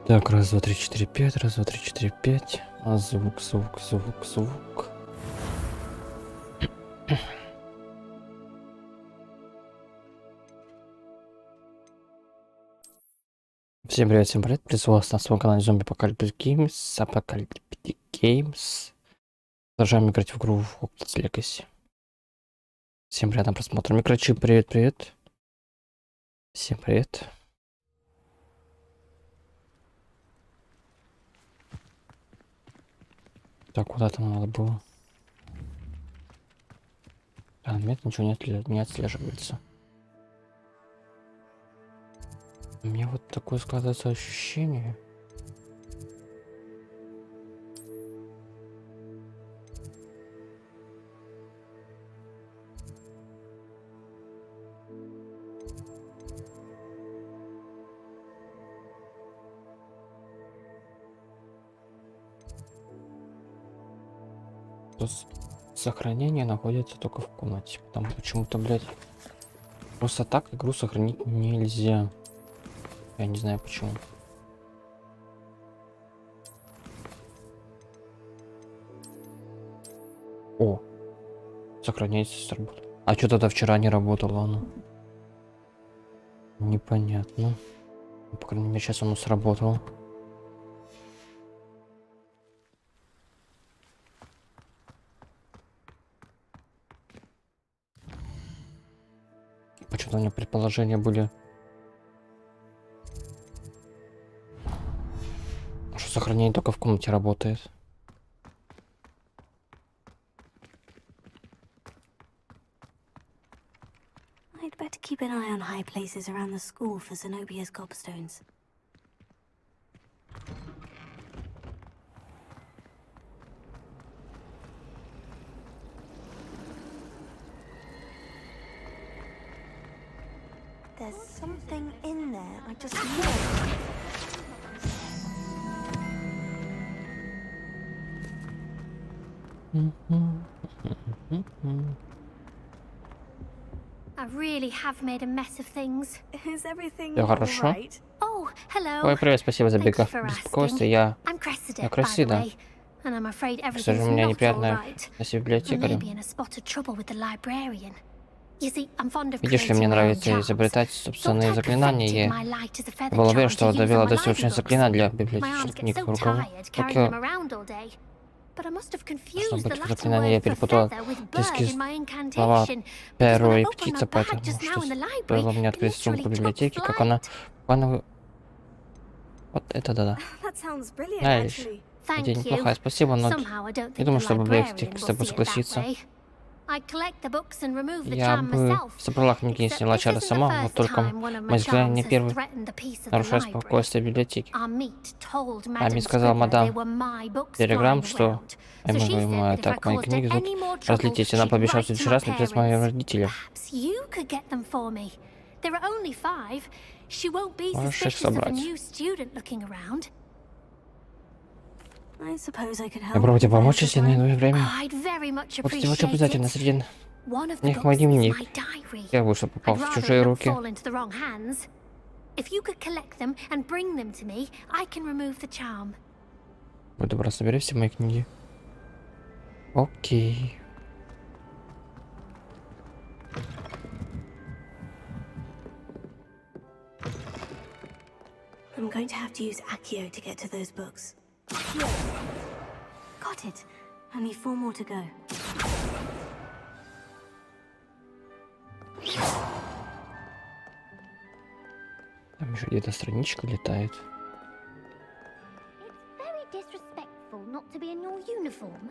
Так, раз, два, три, четыре, пять, раз, два, три, четыре, пять. А звук, звук, звук, звук. Всем привет, приветствую вас на своем канале Zombie Apocalyptic Games. Продолжаем играть в игру в Hogwarts Legacy. Всем приятного просмотра. Микрочип, привет. Всем привет. Так, куда там надо было? А, нет, ничего не отслеживается. У меня вот такое складывается ощущение. Сохранение находится только в комнате. Потому почему-то, блядь, просто так игру сохранить нельзя. Я не знаю почему. О, сохраняется, сработало. А что тогда вчера не работало оно? Непонятно. По крайней мере, сейчас оно сработало. Почему-то у меня предположения были, что сохранение только в комнате работает. I'd better keep an eye on high places around the school for Zenobia's gobstones. There's something in there. I just know. I really have made a mess of things. Is everything Всё хорошо? alright? Oh, hello. Ой, привет, спасибо за Thank you бега. for Беспокойство, asking. я I'm Cressida, Я by the Cressida. way, and I'm afraid К сожалению, у everything's меня not all неприятное right. на I библиотекаря. may be in a spot of trouble with the librarian. You see, I'm fond of Видишь ли, creating мне my own нравится charms. изобретать Thought собственные I заклинания. perfected Я my light as a feather была уверена, charm что to use on довела my до library совершения books. заклинания для My arms библиотечных get книг so в руках. tired carrying them around all day. But I must have Должно confused the быть, в Latin заклинании я word for перепутала feather with bird английские in my слова incantation. Because when перо I и opened my птица, bag поэтому just что now in the library, стоило мне it открыть literally сумку took библиотеки, как она flight. буквально... Вот это да-да. That sounds brilliant, Знаешь, actually. идея Thank you. неплохая, спасибо, но Somehow I don't не think думаю, the что библиотека librarian с will тобой see it that согласится. way. I collect the books and remove the Я charm бы myself. собрала книги и Except сняла this чары isn't the сама, вот first только time one of my мои взгляды charms не has первый threatened the peace of the нарушают library. спокойствие библиотеки. Our meat told Ами Madam сказала Scribbler they мадам were my books Телеграм, flying что around. So she said that if I так, мои caused her книги тут any more trouble, разлететь. Она she'd пообещала в write to следующий my раз написать моим parents. родителям. Perhaps you could get them for me. There are only 5. She won't be Можешь их suspicious of a собрать. new student looking around. I suppose I could help. Я пробую тебе if I помочь, had the если time. найду время. I'd very much Вот тебе очень appreciate обязательно it. среди One of the них мой books is дневник. my diary. Я бы, что попал I'd в rather чужие it not руки. fall into the wrong hands. If you could collect them and bring them to me, I can remove the charm. Будь добра, собери все мои книги. Окей. I'm going to have to use Accio to get to those books. Got it. Only 4 more to go. Там еще где-то страничка летает. It's very disrespectful not to be in your uniform.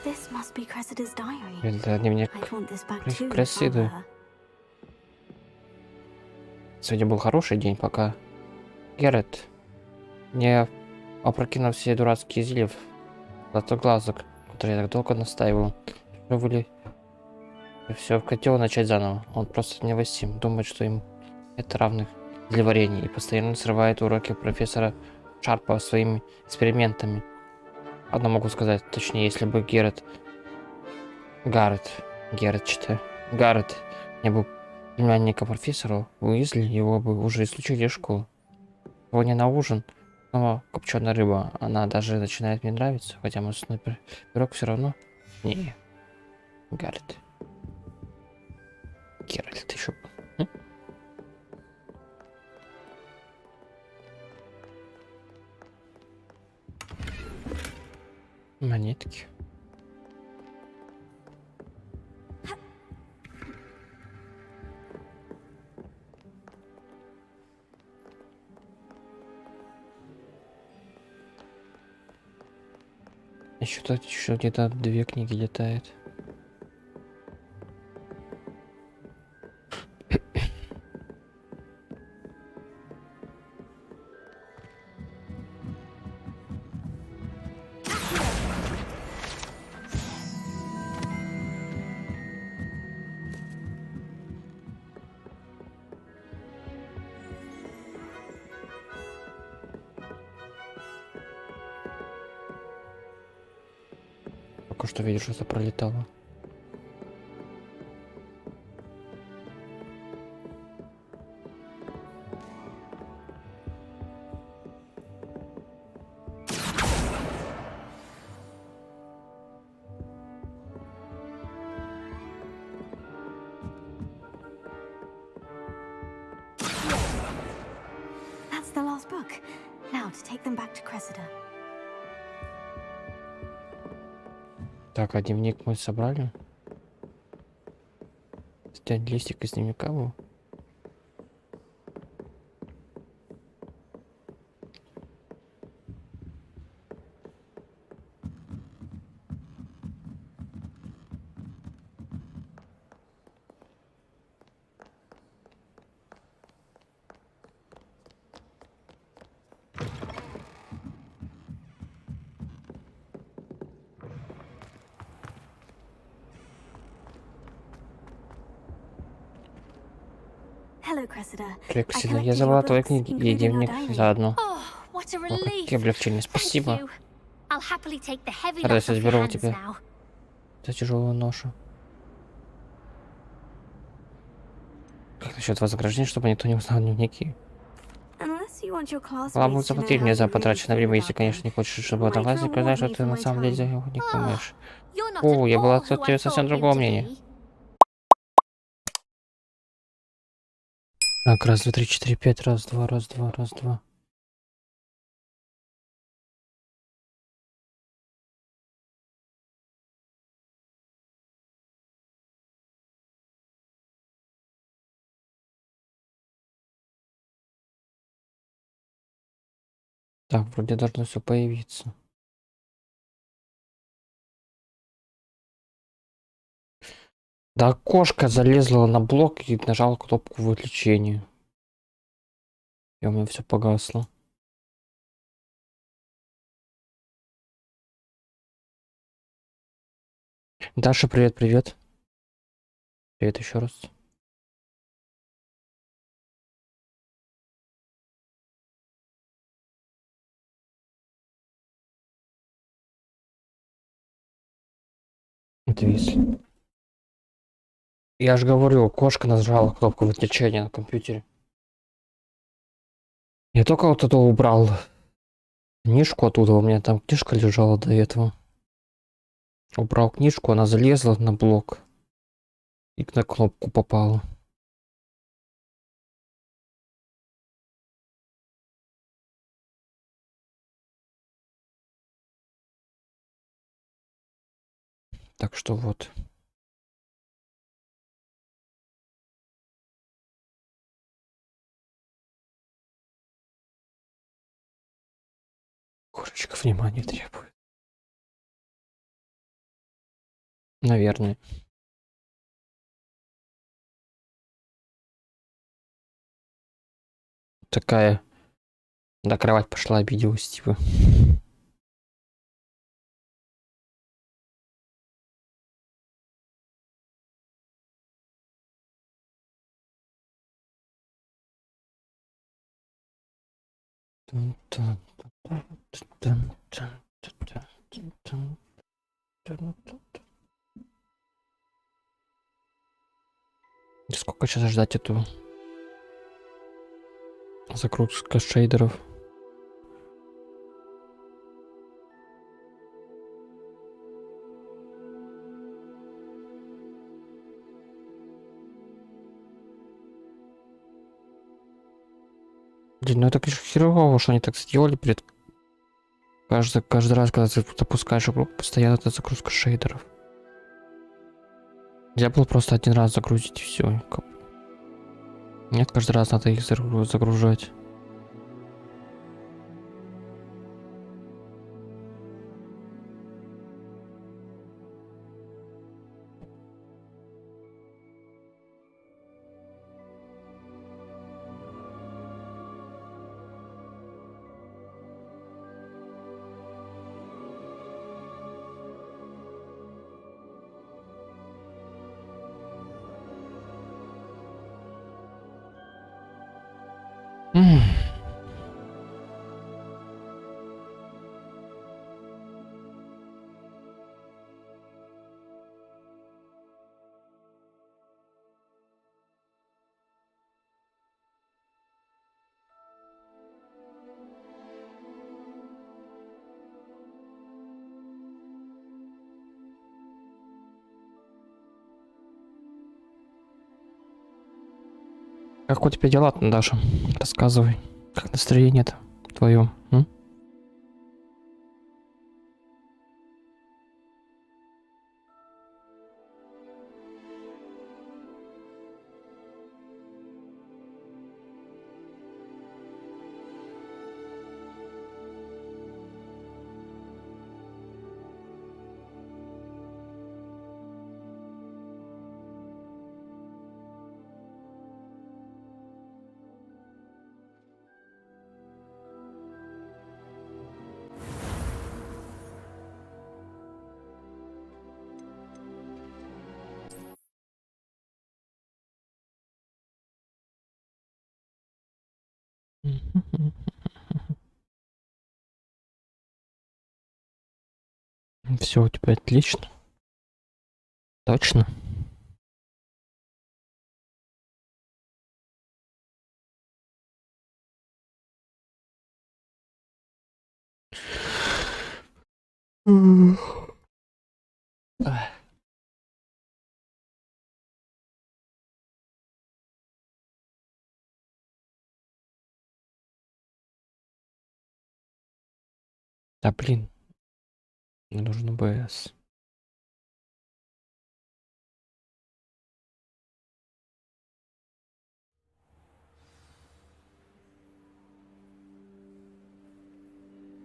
This must be Cressida's diary. Это дневник I'd want this back too. Cressidy. Сегодня был хороший день, пока Геррит не опрокинул все дурацкие зелья в златоглазок, который я так долго настаивал. Вы Все в котел начать заново. Он просто невыносим. Думает, что им это равных для варенья. И постоянно срывает уроки профессора Шарпа своими экспериментами. Одно могу сказать. Точнее, если бы Гаррет не был племянником профессора Уизли, его бы уже исключили из школы. Сегодня на ужин снова копченая рыба. Она даже начинает мне нравиться, хотя мой пирог все равно. Не, Гаррет. Геральт еще. Монетки. Еще тут еще где-то 2 книги летает. Только что видишь, что пролетало. That's the last book. Now to take them back to Cressida. Так, а дневник мы собрали. Снять листик из дневника был. Hello, Cressida. Крексида, я забрала твои книги и дневник заодно. Oh, what a О, relief. какие облегчения, Thank спасибо. you. I'll happily take the heavy Радость loss off your заберу у hands тебя now. за тяжелую ношу. Как насчет вознаграждения, чтобы никто не узнал дневники? Unless you want your classmates Ладно, to know заплатить how мне you за really потраченное feel время, about если, конечно, не them. хочешь, чтобы Might одноклассник reward знал, что me ты for на my самом деле за time. него не думаешь. You're not О, at я была all who I от совсем thought другого you to мнения. be. Так, раз, два, три, четыре, пять, раз, два, раз, два, раз, два. Так, вроде должно все появиться. Да, кошка залезла на блок и нажала кнопку выключения. И у меня все погасло. Даша, привет, привет. Привет еще раз. Отвис. Я же говорю, кошка нажала кнопку выключения на компьютере. Я только вот это убрал книжку оттуда, у меня там книжка лежала до этого. Убрал книжку, она залезла на блок и на кнопку попала. Так что вот. Кошечка внимания требует. Наверное. Такая на кровать пошла, обиделась, типа. И сколько сейчас ждать эту загрузку шейдеров? Блин, ну это, конечно, херово, что они так сделали перед каждый раз, когда ты запускаешь игру, постоянно эта загрузка шейдеров. Нельзя было просто один раз загрузить и все. Нет, каждый раз надо их загружать. Как у тебя дела, Даша? Рассказывай. Как настроение-то твое? Все у тебя отлично. Точно. Да блин, мне нужен БС.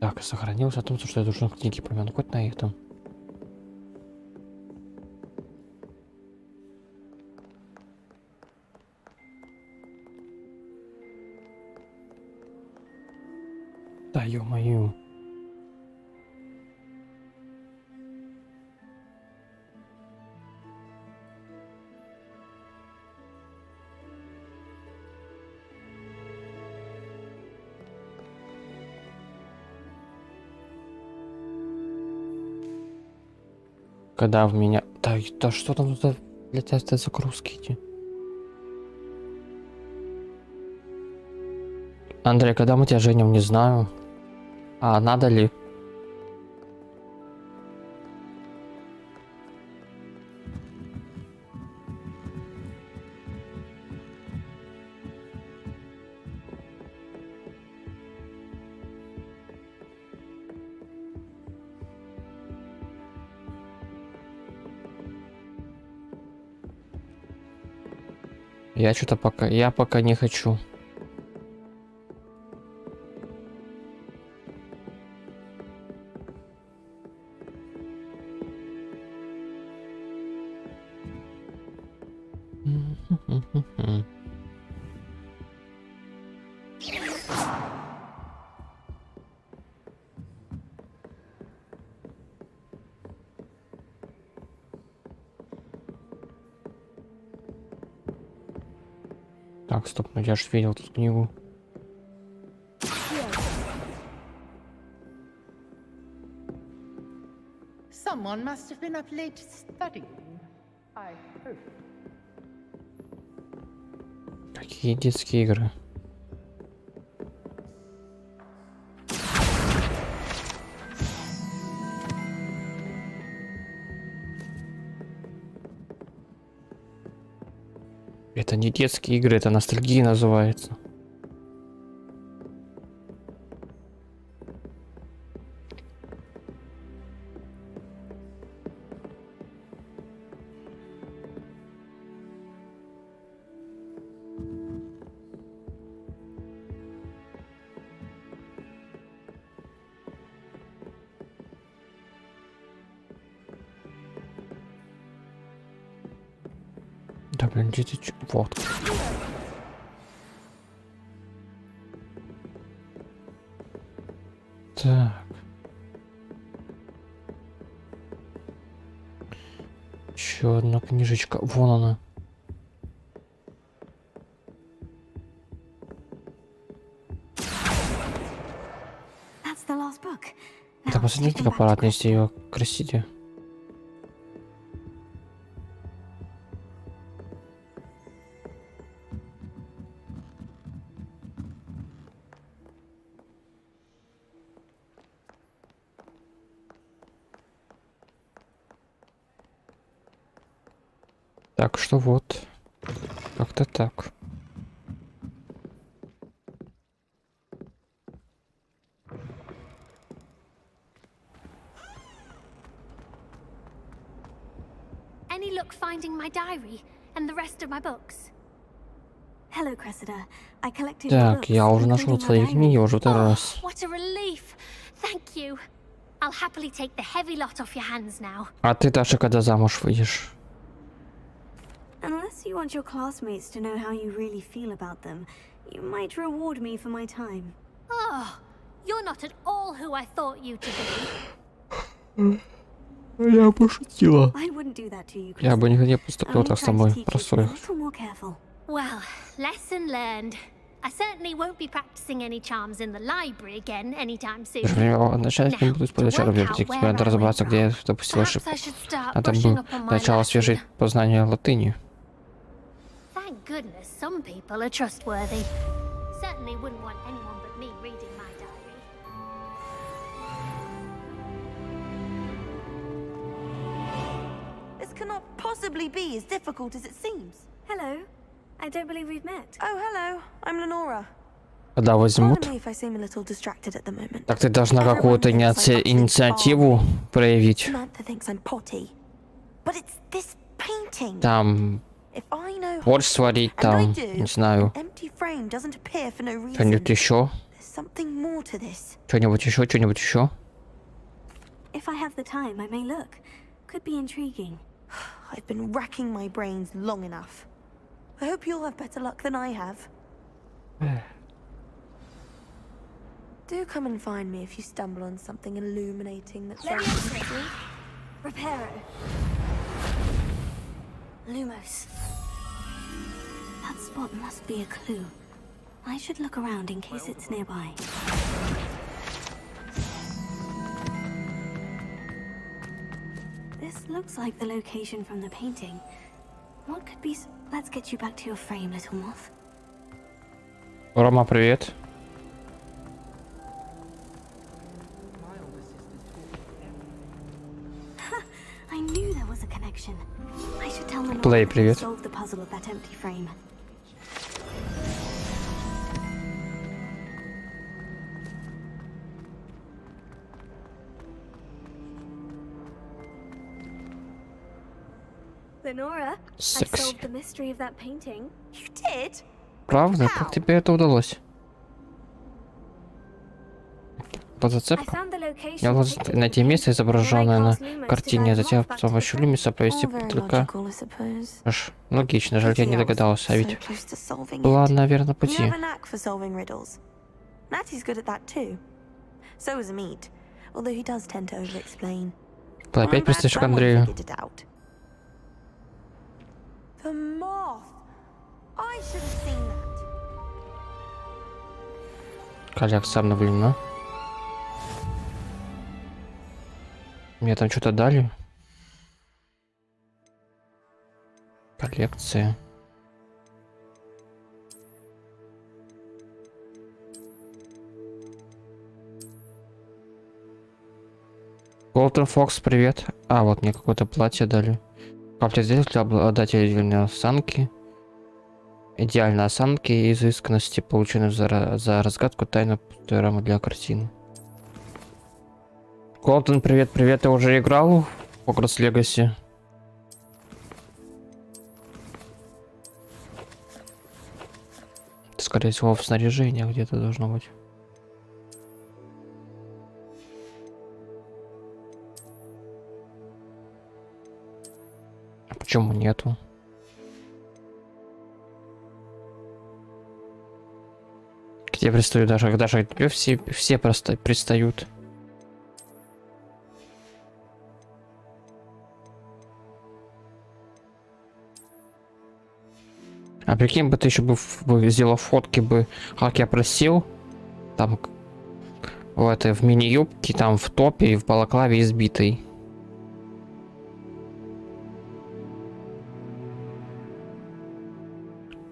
Так, сохранилось о том, что я должен книги помянуть хоть на их там. Да ё-моё. Когда в меня... Да что там тут для теста загрузки эти? Андрей, когда мы тебя женим, не знаю. А надо ли? Я что-то пока... Я пока не хочу. Так, стоп, ну я же видел тут книгу. Someone must have been up late studying. I hope. Какие детские игры? Это не детские игры, это ностальгия называется. Да, блин, дети, вот. Так. Еще одна книжечка. Вон она. That's the last book. Это Now, последний getting back to аппарат, нести Cressida. ее к Красиде. Так что вот. Как-то так. Any luck finding my diary and the rest of my books? Hello, Cressida. I collected your Так, books, я уже нашел including твои your книги diary. уже второй раз. What a relief! Thank you. I'll happily take the heavy lot off your hands now. А ты, Даша, когда замуж выйдешь? Unless you want your classmates to know how you really feel about them, you might reward me for my time. Oh, you're not at all who I thought you to be. Я пошутила. I wouldn't do that to you, Я бы Cressida. никогда не поступил Only так с try to тобой. teach you to be a Простой. little more careful. Well, lesson learned. I certainly won't be practicing any charms in the library again anytime soon. Начать не буду использовать чары в библиотеке. Тебе надо разобраться, где я допустил Perhaps ошибку. I should start Надо brushing было up on my сначала освежить Latin. познание латыни. Thank goodness some people are trustworthy. Certainly wouldn't want anyone but me reading my diary. This cannot possibly be as difficult as it seems. Hello. I don't believe we've met. Oh, hello. I'm Lenora. Когда возьмут? Pardon me if I seem a little distracted at the moment. Так ты должна какую-то инициативу проявить. Samantha thinks I'm potty. But it's this painting. Там If I know борщ сварить, and I там, do, не знаю, an empty frame doesn't appear for no reason. что-нибудь еще, There's something more to this. что-нибудь еще, что-нибудь еще. If I have the time, I may look. Could be intriguing. I've been racking my brains long enough. I hope you'll have better luck than I have. Do come and find me if you stumble on something illuminating that's very interesting. Reparo. Lumos. That spot must be a clue. I should look around in case it's nearby. This looks like the location from the painting. What could be... Let's get you back to your frame, little moth. Рома, привет. I knew there was a connection. I should tell them Play, привет. solve the puzzle of that empty frame. Lenora, I Секси. solved the mystery of that painting. You did? Правда? Как тебе это удалось? По I зацепкам? found the location. Я of the должен painting. найти место, изображенное на Then I cast Lumos to картине, а guide затем Moth back с to the помощью frame. Люмиса провести All very только... logical, I suppose. Аж логично, жаль, я не Pity I was догадался, а so ведь close to solving была it. на верном You пути. have a knack for solving riddles. Natty's good at that too. So is Amit, although he does tend to over-explain. Ты I'm опять glad пристаешь к someone Андрею. figured it out. The moth. I should have seen that. Коллекция обновлена. Мне там что-то дали. Коллекция. Голден Фокс, привет. А, вот мне какое-то платье дали. Комплект для обладателя осанки. Идеальной осанки и изысканности, полученной за разгадку тайны пустой рамы для картины. Голден, привет, привет. Ты уже играл в Hogwarts Legacy? Скорее всего, в снаряжении где-то должно быть. А почему нету? К тебе пристают даже к тебе все просто пристают. А прикинь бы ты еще бы сделал фотки бы, как я просил, там в мини-юбке, там в топе и в балаклаве избитой.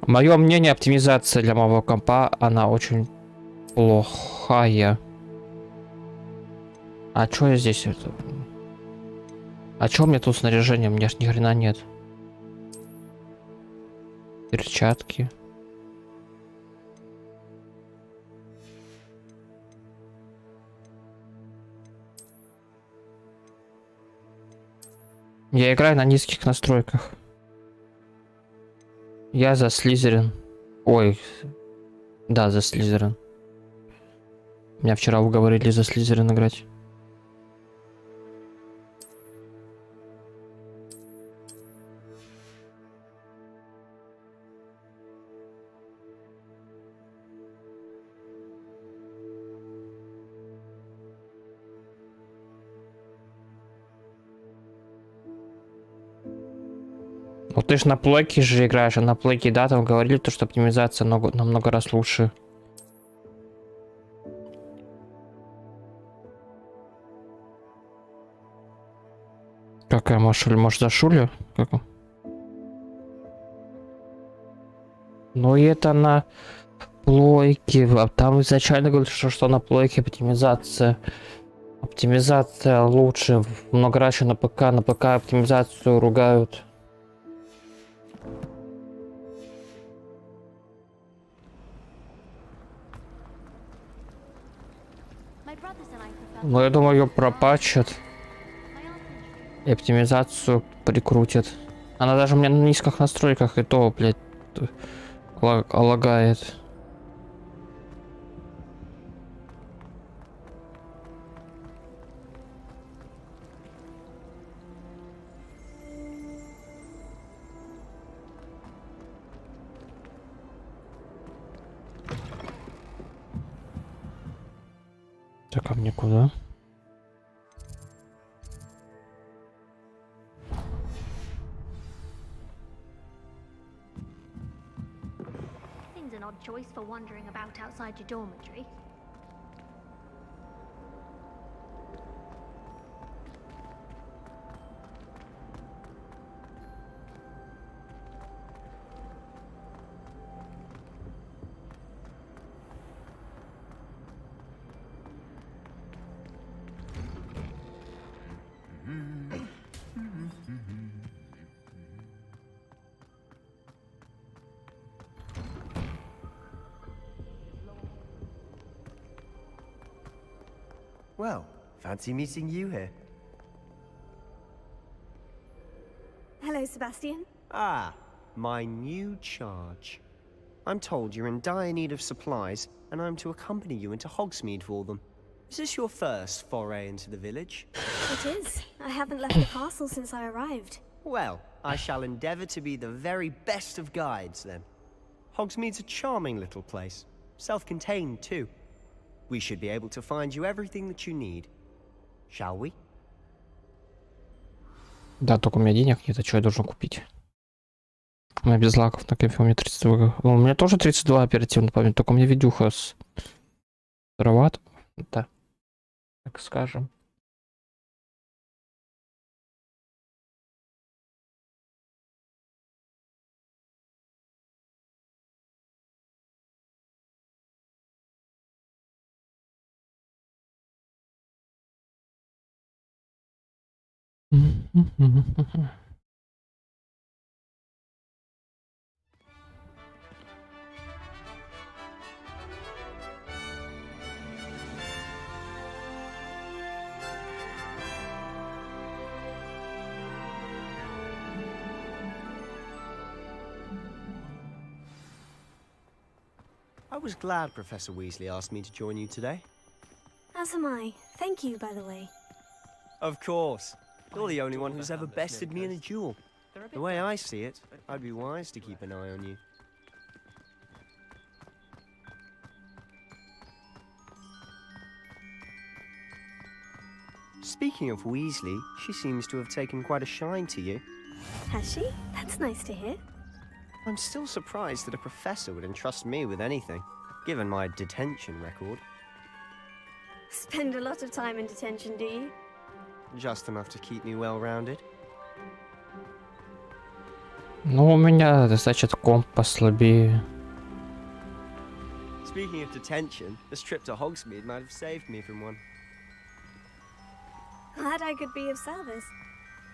Мое мнение, оптимизация для моего компа, она очень плохая. А чё я здесь это? А чё у меня тут снаряжение? У меня ж ни хрена нет. Перчатки. Я играю на низких настройках. Я за Слизерин. Ой. Да, за Слизерин. Меня вчера уговорили за Слизерин играть. Вот ты ж на плойке же играешь, а на плойке, да, там говорили, то, что оптимизация намного раз лучше. Какая машина? Может, за шулю? Как? Ну и это на плойке. А там изначально говорили, что на плойке оптимизация. Оптимизация лучше. Много раз еще на ПК. На ПК оптимизацию ругают. Но я думаю, ее пропатчат. И оптимизацию прикрутят. Она даже у меня на низких настройках и то, блядь, лагает. Так, а мне куда? Seems an odd choice for wandering about outside your dormitory. Well, fancy meeting you here. Hello, Sebastian. Ah, my new charge. I'm told you're in dire need of supplies, and I'm to accompany you into Hogsmeade for them. Is this your first foray into the village? It is. I haven't left the castle since I arrived. Well, I shall endeavour to be the very best of guides, then. Hogsmeade's a charming little place. Self-contained, too. We should be able to find you everything that you need. Shall we? Да, только у меня денег нет, а что я должен купить? У меня без лаков на кайфе, у меня 32. У меня тоже 32 оперативно память, только у меня видюха с дрова, да, так скажем. I was glad Professor Weasley asked me to join you today. As am I. Thank you, by the way. Of course. You're the only one who's ever bested me in a duel. The way I see it, I'd be wise to keep an eye on you. Speaking of Weasley, she seems to have taken quite a shine to you. Has she? That's nice to hear. I'm still surprised that a professor would entrust me with anything, given my detention record. Spend a lot of time in detention, do you? Just enough to keep me well-rounded. Ну, у меня, значит, комп послабее. Speaking of detention, this trip to Hogsmeade might have saved me from one. Glad I could be of service.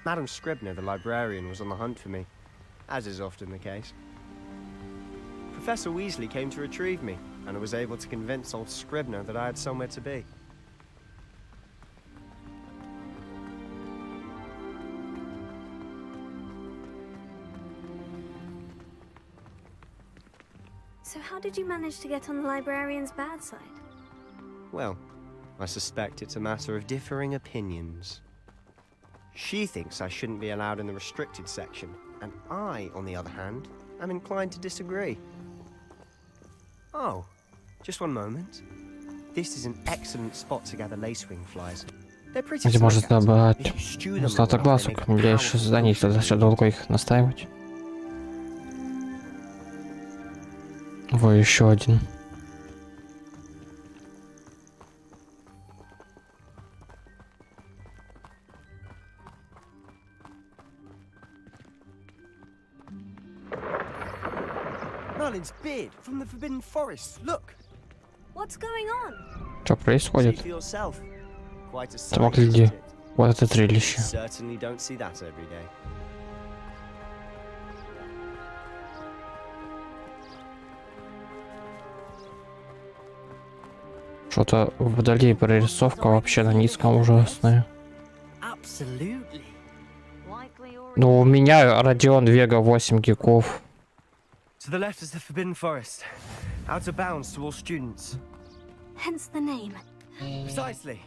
Madam Scribner, the librarian, was on the hunt for me, as is often the case. Professor Weasley came to retrieve me, and I was able to convince old Scribner that I had somewhere to be. So how did you manage to get on the librarian's bad side? Well, I suspect it's a matter of differing opinions. She thinks I shouldn't be allowed in the restricted section, and I, on the other hand, am inclined to disagree. Oh, just one moment. This is an excellent spot to gather lacewing flies. They're pretty Где можно delicate. добавить If you stew them well, златоглазок, they make a милейшее powerful задание, potion. тогда долго их настаивать. Во, еще один. Merlin's beard from the Forbidden Forest. Look. What's going on? Что See происходит? for yourself. Quite a Сама sight, гляди. isn't it? Вот это зрелище. Certainly don't see that every day. Что-то вдали прорисовка вообще на низком ужасная. Absolutely. Ну, у меня Radeon VEGA 8 гигов. To the left is the Forbidden Forest. Out of bounds to all students. Hence the name. Precisely.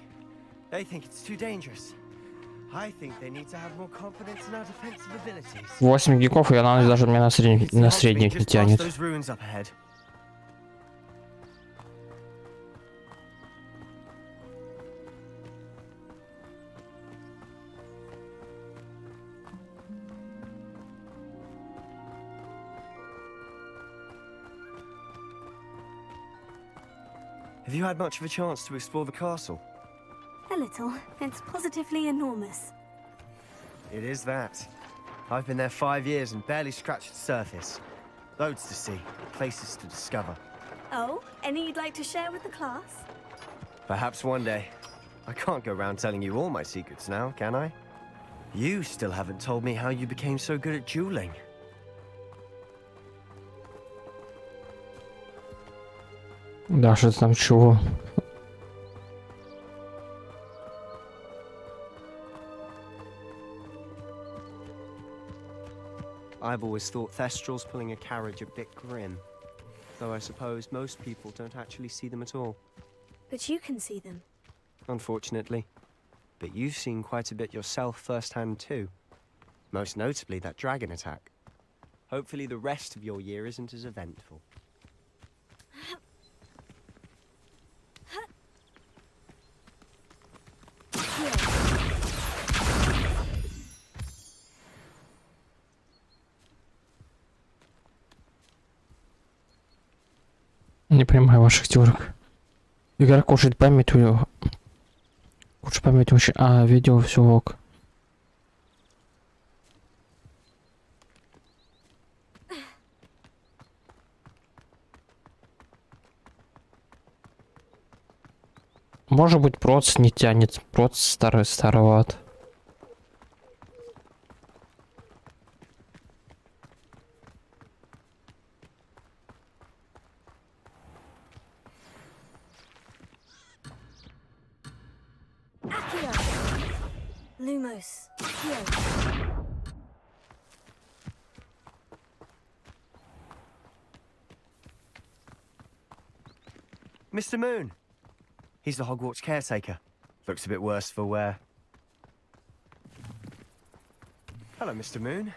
They think it's too dangerous. I think they need to have more confidence in our defensive abilities. 8 гигов, и она даже меня на средних не Just past тянет. those ruins up ahead. Have you had much of a chance to explore the castle? A little. It's positively enormous. It is that. I've been there 5 years and barely scratched the surface. Loads to see, places to discover. Oh, any you'd like to share with the class? Perhaps one day. I can't go around telling you all my secrets now, can I? You still haven't told me how you became so good at dueling. Да, что там чего? I've always thought Thestrals pulling a carriage a bit grim. Though I suppose most people don't actually see them at all. But you can see them. Unfortunately. But you've seen quite a bit yourself firsthand too. Most notably that dragon attack. Hopefully the rest of your year isn't as eventful. Не понимаю ваших терок. Игра кушает память у... Кушает память очень... А, видео все ок. Может быть, проц не тянет. Проц староват. Lumos. Here. Mr. Moon. He's the Hogwarts caretaker. Looks a bit worse for wear. Hello, Mr. Moon.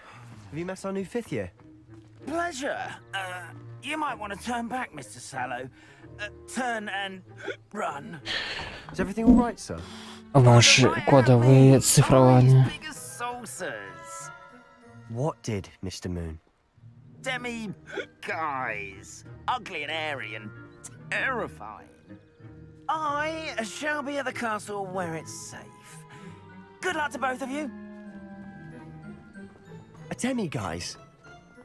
Have you met our new 5th year? Pleasure. You might want to turn back, Mr. Sallow. Turn and run. Is everything all right, sir? Ваши кодовые цифрования. Big as saucers. What did, Mr. Moon? Demi guys. Ugly and airy and terrifying. I shall be at the castle where it's safe. Good luck to both of you. A demi-guise?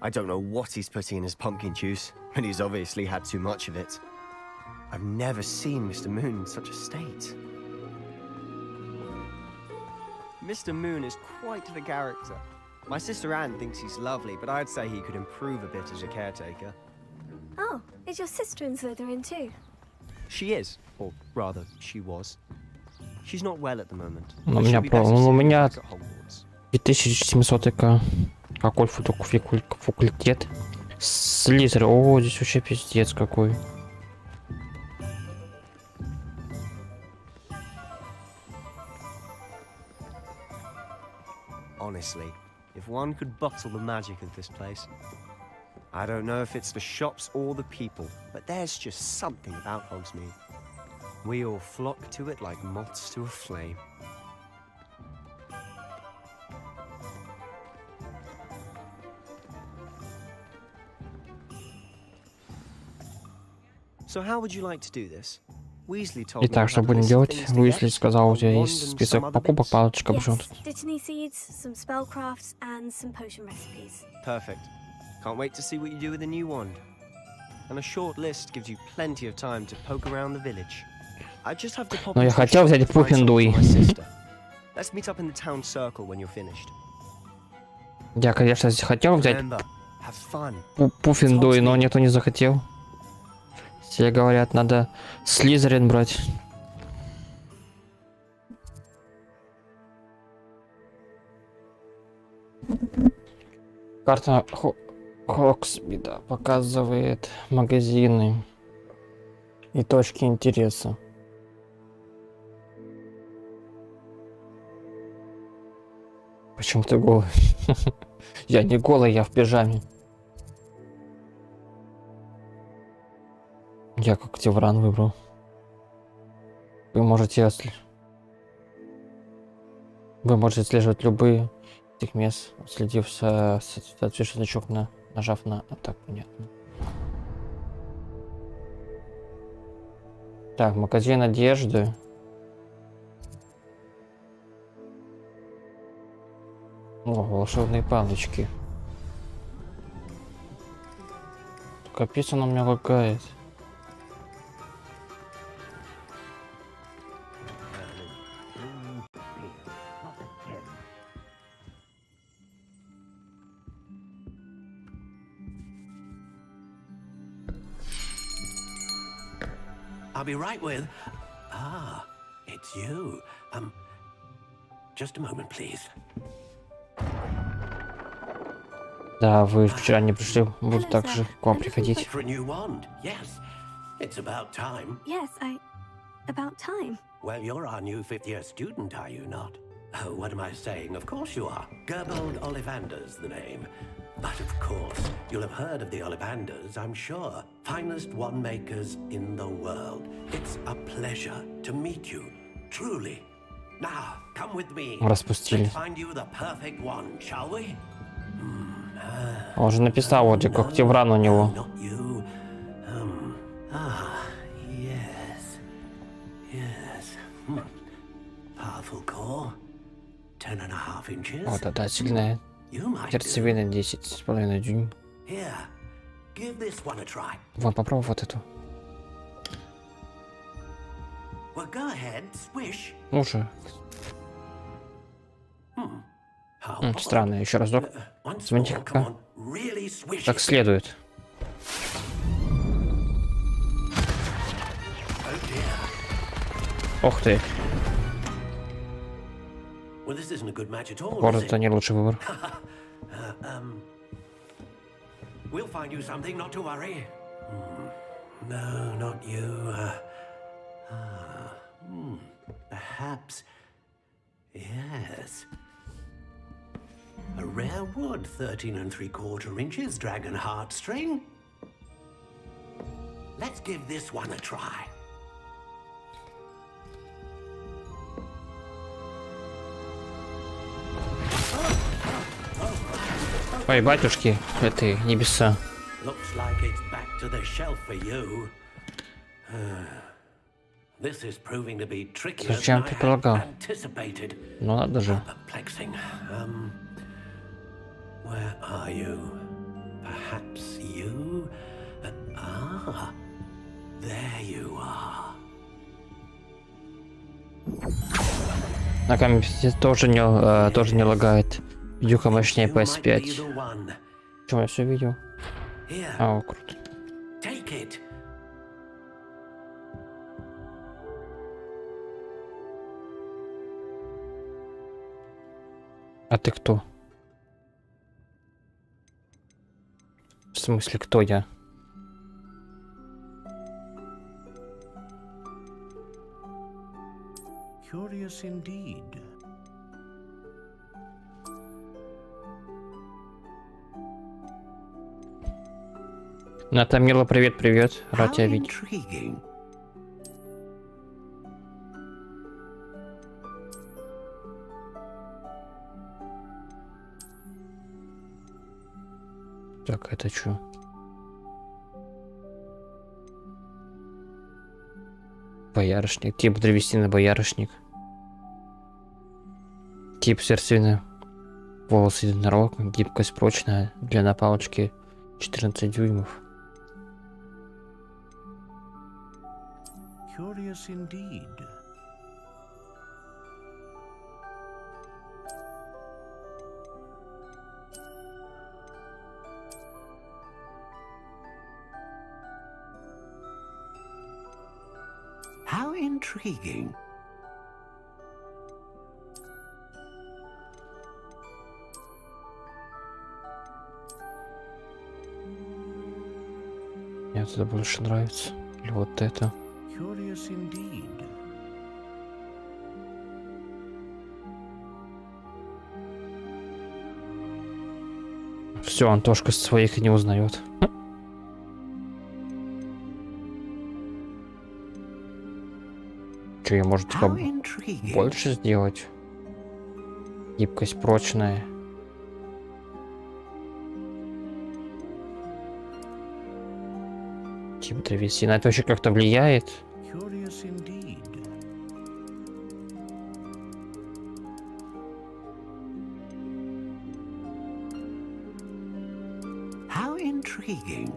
I don't know what he's putting in his pumpkin juice, but he's obviously had too much of it. I've never seen Mr. Moon in such a state. Mr. Moon is quite the character. My sister Anne thinks he's lovely, but I'd say he could improve a bit as a caretaker. Oh, is your sister in Slytherin too? She is, or rather, she was. She's not well at the moment. У but меня she'll be better у soon меня back at Hogwarts. 2700 ка. Какой факультет? Слизер. О, здесь вообще пиздец какой. Honestly, if one could bottle the magic of this place. I don't know if it's the shops or the people, but there's just something about Hogsmeade. We all flock to it like moths to a flame. So how would you like to do this? Weasley told me Итак, you что had a будем list of делать? things to Уизли get, сказал, у a тебя wand есть and список some other покупок, bits. палочка, Yes, почему тут? Dittany seeds, some spellcrafts, and some potion recipes. Perfect. Can't wait to see what you do with the new wand. And a short list gives you plenty of time to poke around the village. I just have to pop Но я into a хотел shop взять to find something Пуффендуй. for my sister. Let's meet up in the town circle when you're finished. Я, конечно, хотел взять Remember, have fun. Пуффендуй, но никто не захотел. Все говорят, надо Слизерин брать. Карта Хогсмида показывает магазины и точки интереса. Почему ты голый? Я не голый, я в пижаме. Я как Тевран выбрал. Вы можете отслеживать любые этих мест, следив соответствующий значок, нажав на так, понятно. Так, магазин одежды. О, волшебные палочки. Капец, он у меня лагает. I'll be right with... Ah, it's you. Just a moment, please. Да, вы вчера не пришли, буду также к вам приходить. For a new wand, yes. It's about time. Yes, about time. Well, you're our new 5th year student, are you not? Oh, what am I saying? Of course you are. Gerbold Ollivander's the name. But of course, you'll have heard of the Ollivanders, I'm sure. Finest wand makers in the world. It's a pleasure to meet you, truly. Now, come with me. Распустили. Let's find you the perfect wand, shall we? Он же написал, вот как Тевран у него. Not you. Yes. Yes. Powerful core. 10.5 inches. Вот это сильная. You might do. Сердцевина 10,5 дюйм. Here. Give this one a try. Вот, попробуй вот эту. Well, go ahead, swish. Ну же. How Странно, еще разок. Once Смотрите, more, как, come on. Really swish как it. следует. Oh dear. Ох ты. Well, this isn't a good match at all, Похоже, is это it? не лучший выбор. We'll find you something, not to worry. No, not you. Perhaps. Yes. A rare wood, 13 3/4 inches, dragon heartstring. Let's give this one a try. Ой, батюшки, это небеса. Looks like it's back to the shelf for you. This is proving to be trickier Зачем than I ты had предлагал? anticipated. Ну надо же. Perplexing. Where are you? Perhaps you? There you are. На камере тоже не лагает. Видюха мощнее You might be PS5. the one. Чего я все видел? Here, О, круто. take it. А ты кто? В смысле, кто я? Curious indeed. Натамила, привет, привет. Рад тебя видеть. Intriguing. Так, это что? Боярышник. Тип древесины боярышник. Тип сердцевины. Волосы единорог. Гибкость прочная. Длина палочки 14 дюймов. Curious indeed. How intriguing. Мне это больше нравится. Или вот это. Curious indeed. Все, Антошка своих и не узнает. Че, я, может, типа, How intriguing. больше сделать? Гибкость прочная. Тип древесина. Это вообще как-то влияет? Curious indeed. How intriguing.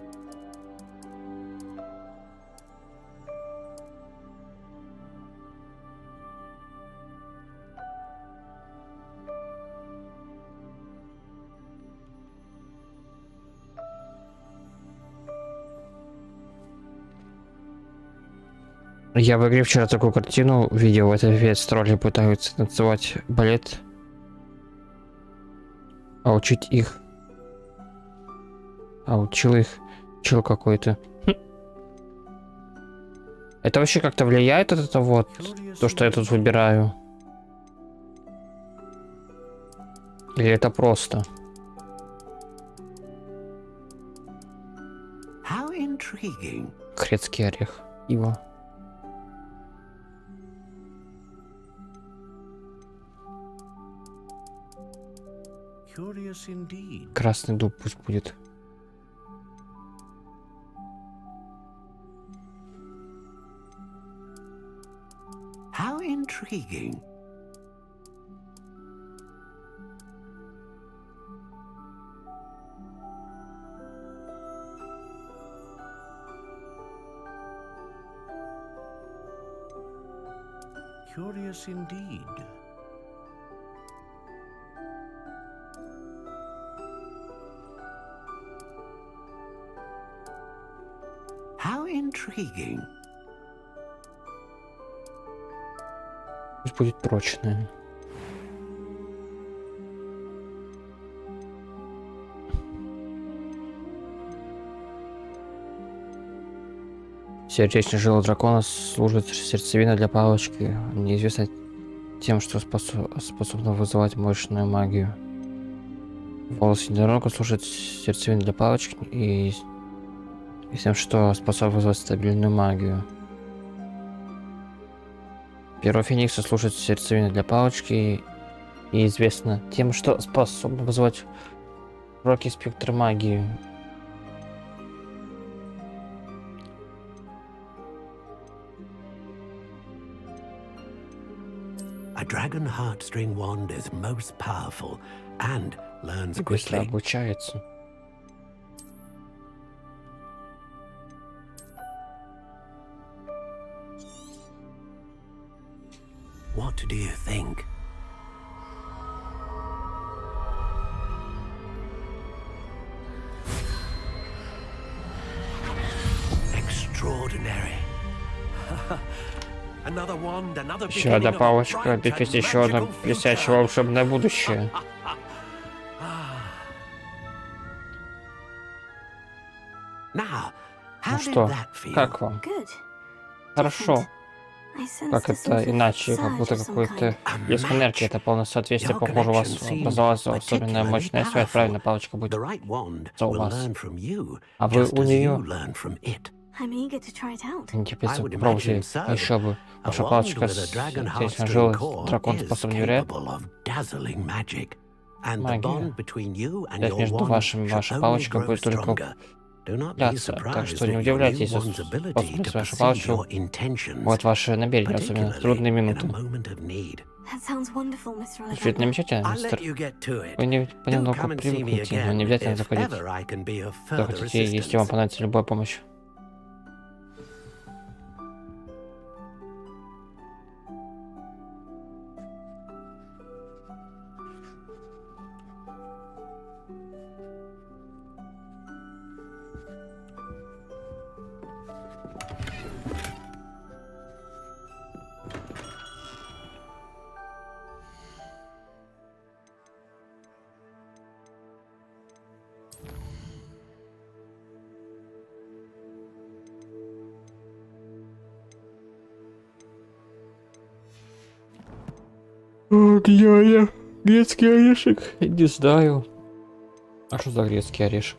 Я в игре вчера такую картину видел. Это опять тролли пытаются танцевать балет. А учить их. А учил их чел какой-то. Это вообще как-то влияет от этого вот, то, что я тут выбираю? Или это просто? How intriguing. Грецкий орех. Ива. Curious indeed. Красный дуб пусть будет. How intriguing. Curious indeed. How intriguing. Пусть будет прочная. Сердечный жило дракона служит сердцевиной для палочки, неизвестно тем, что способно вызывать мощную магию. Волос единорога служит сердцевиной для палочки и тем, что способно вызвать стабильную магию. Перо Феникса служит сердцевиной для палочки и известно тем, что способно вызывать широкий спектр магии. A dragon heartstring wand is most powerful and learns Быстро quickly. обучается. What do you think? Extraordinary. Another wand, another Еще одна beginning of a палочка, bright and опять еще одно magical блестящее future. волшебное будущее. Now, Ну how did что, that feel? как вам? Good. Хорошо. I sense Как a это sort of иначе, как surge будто of some какой-то kind. блеск энергии, это полное соответствие, похоже, у вас образовалась особенная мощная связь, правильно, палочка будет The right wand у will вас. learn from you, А вы just у as нее you learn from it. I'm eager to try it out. не терпится I would попробуйте, imagine so. еще бы. A Ваша wand палочка with с a dragon сердечной heartstring жилой core дракон is способен невероятно. capable of dazzling magic, and the Магия. bond between you and Связь your между wand ваша should only палочка grow будет только stronger. Do not be укрепляться, так surprised что не that your new удивляйтесь, wand's если ability to способность вашей perceive палочки your intentions, вот ваши намерения, особенно в трудные particularly in a минуты. moment of need. That sounds wonderful, Mr. Звучит Ollivander. замечательно, I'll мистер. let you get to it. Вы не Do понемногу come and see me привыкнете, но не again обязательно if заходить. ever I can be of Что further хотите, если вам assistance. понадобится любая помощь. О, Гляня, грецкий орешек. Не знаю. А что за грецкий орешек?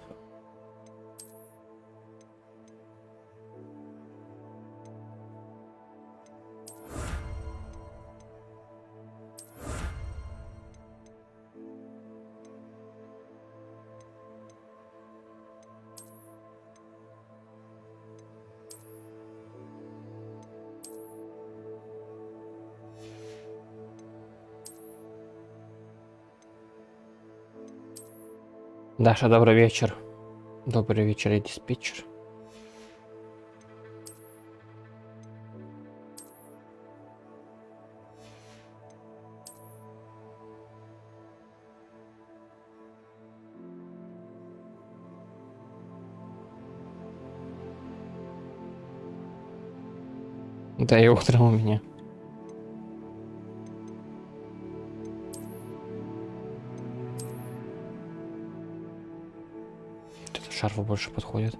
Даша, добрый вечер. Добрый вечер, и диспетчер. Да и утром у меня. Это шарфу больше подходит.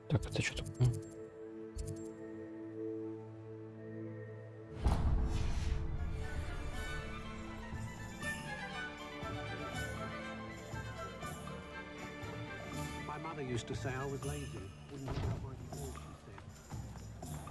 Так, это что такое? My mother used to say I was lazy. Wouldn't do what I wanted, she said.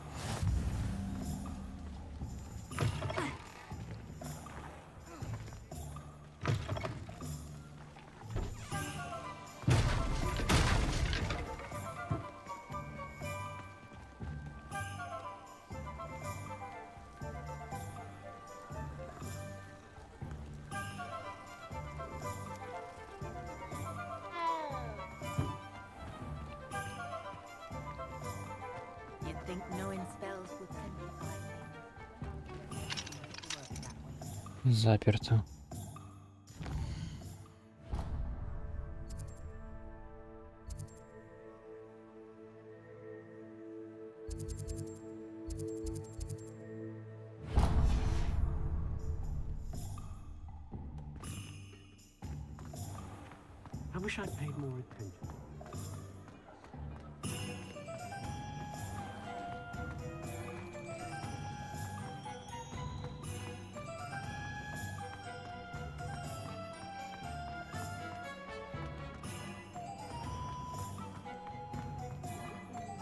You'd think knowing spells would simplify things. Work that way. Заперто. I wish I'd paid more attention.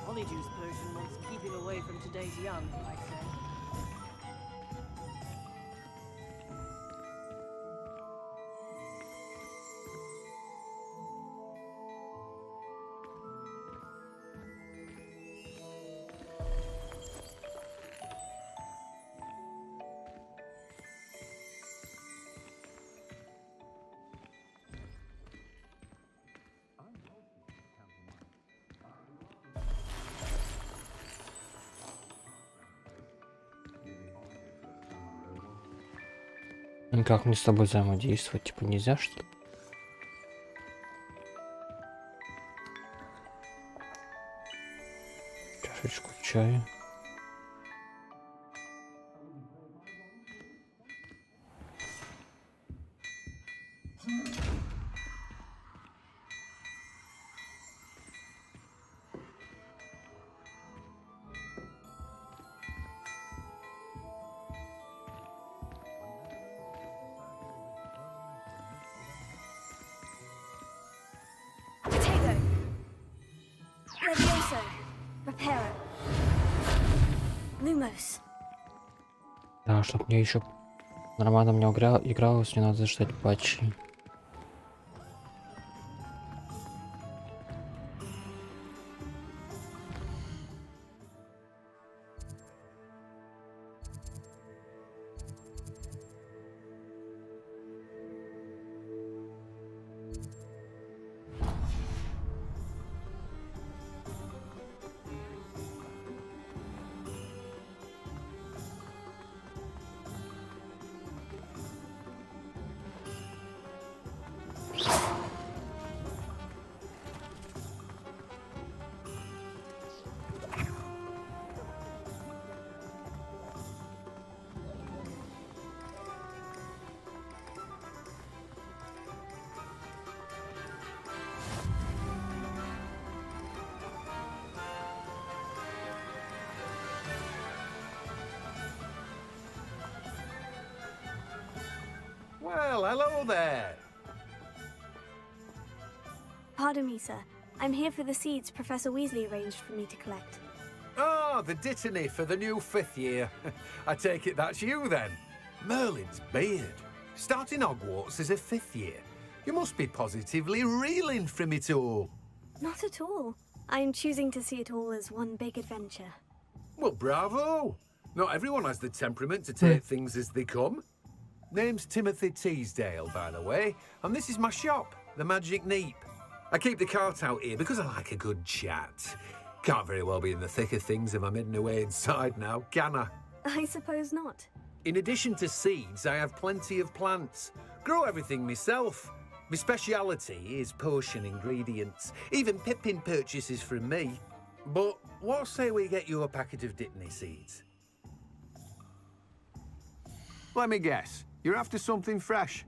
Honeydew potion wants keeping away from today's young, I'd say. Как мне с тобой взаимодействовать? Типа нельзя, что ли? Чашечку чая. Да, чтобы мне еще нормально мне игралось, мне надо ждать патчи. Well, hello there. Pardon me, sir. I'm here for the seeds Professor Weasley arranged for me to collect. Oh, the dittany for the new 5th year. I take it that's you then. Merlin's beard. Starting Hogwarts as a 5th year. You must be positively reeling from it all. Not at all. I'm choosing to see it all as one big adventure. Well, bravo. Not everyone has the temperament to take things as they come. Name's Timothy Teasdale, by the way, and this is my shop, the Magic Neep. I keep the cart out here because I like a good chat. Can't very well be in the thick of things if I'm hidden away inside now, can I? I suppose not. In addition to seeds, I have plenty of plants. Grow everything myself. My speciality is potion ingredients. Even Pippin purchases from me. But what say we get you a packet of Dittany seeds? Let me guess. You're after something fresh.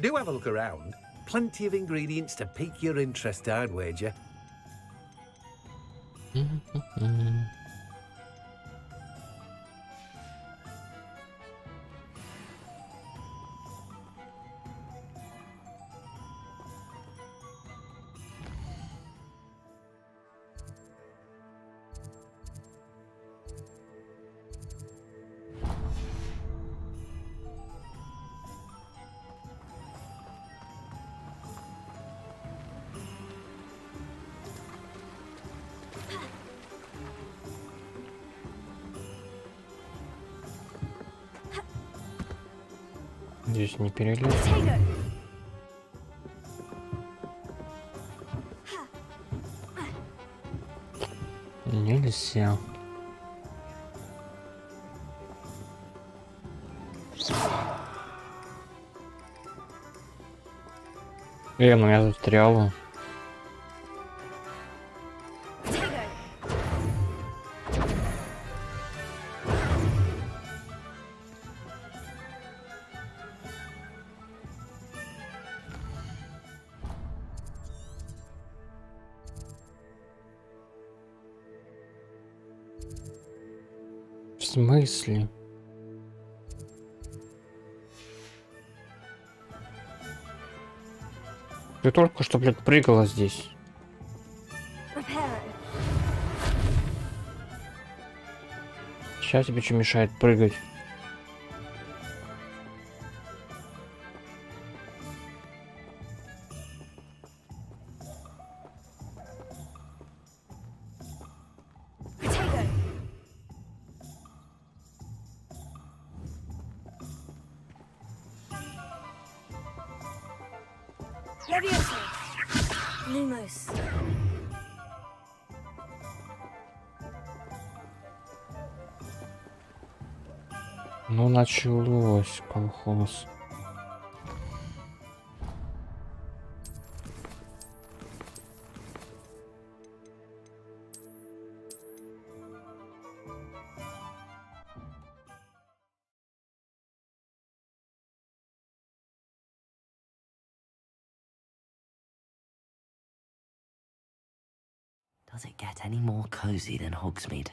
Do have a look around. Plenty of ingredients to pique your interest, I'd wager. Здесь не перелез. Нельзя. Меня застряло. В смысле? Ты только что, блядь, прыгала здесь. Сейчас тебе что мешает прыгать? Ну, началось, колхоз. Does it get any more cozy than Hogsmeade?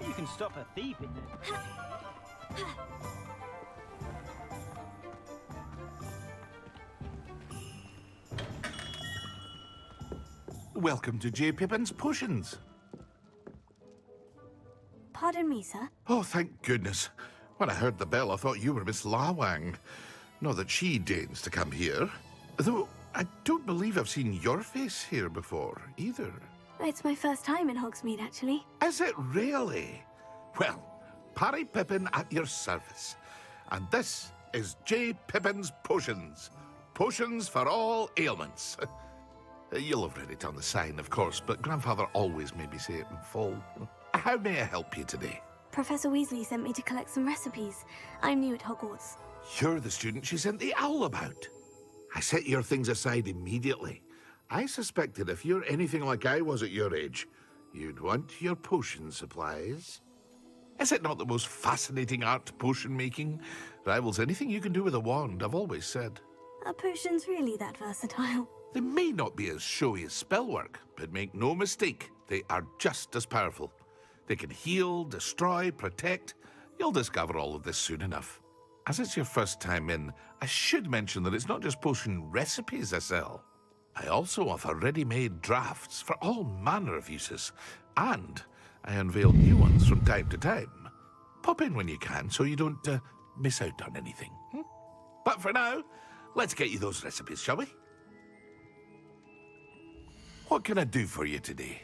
You can stop her thieving then. Welcome to J. Pippin's Potions. Pardon me, sir. Oh, thank goodness. When I heard the bell, I thought you were Miss Lawang. Not that she deigns to come here. Though, I don't believe I've seen your face here before, either. It's my first time in Hogsmeade, actually. Is it really? Well, Parry Pippin at your service. And this is J. Pippin's Potions. Potions for all ailments. You'll have read it on the sign, of course, but Grandfather always made me say it in full. How may I help you today? Professor Weasley sent me to collect some recipes. I'm new at Hogwarts. You're the student she sent the owl about. I set your things aside immediately. I suspected if you're anything like I was at your age, you'd want your potion supplies. Is it not the most fascinating art, potion making? Rivals anything you can do with a wand, I've always said. Are potions really that versatile? They may not be as showy as spellwork, but make no mistake, they are just as powerful. They can heal, destroy, protect. You'll discover all of this soon enough. As it's your first time in, I should mention that it's not just potion recipes I sell. I also offer ready-made drafts for all manner of uses, and I unveil new ones from time to time. Pop in when you can so you don't miss out on anything. But for now, let's get you those recipes, shall we? What can I do for you today?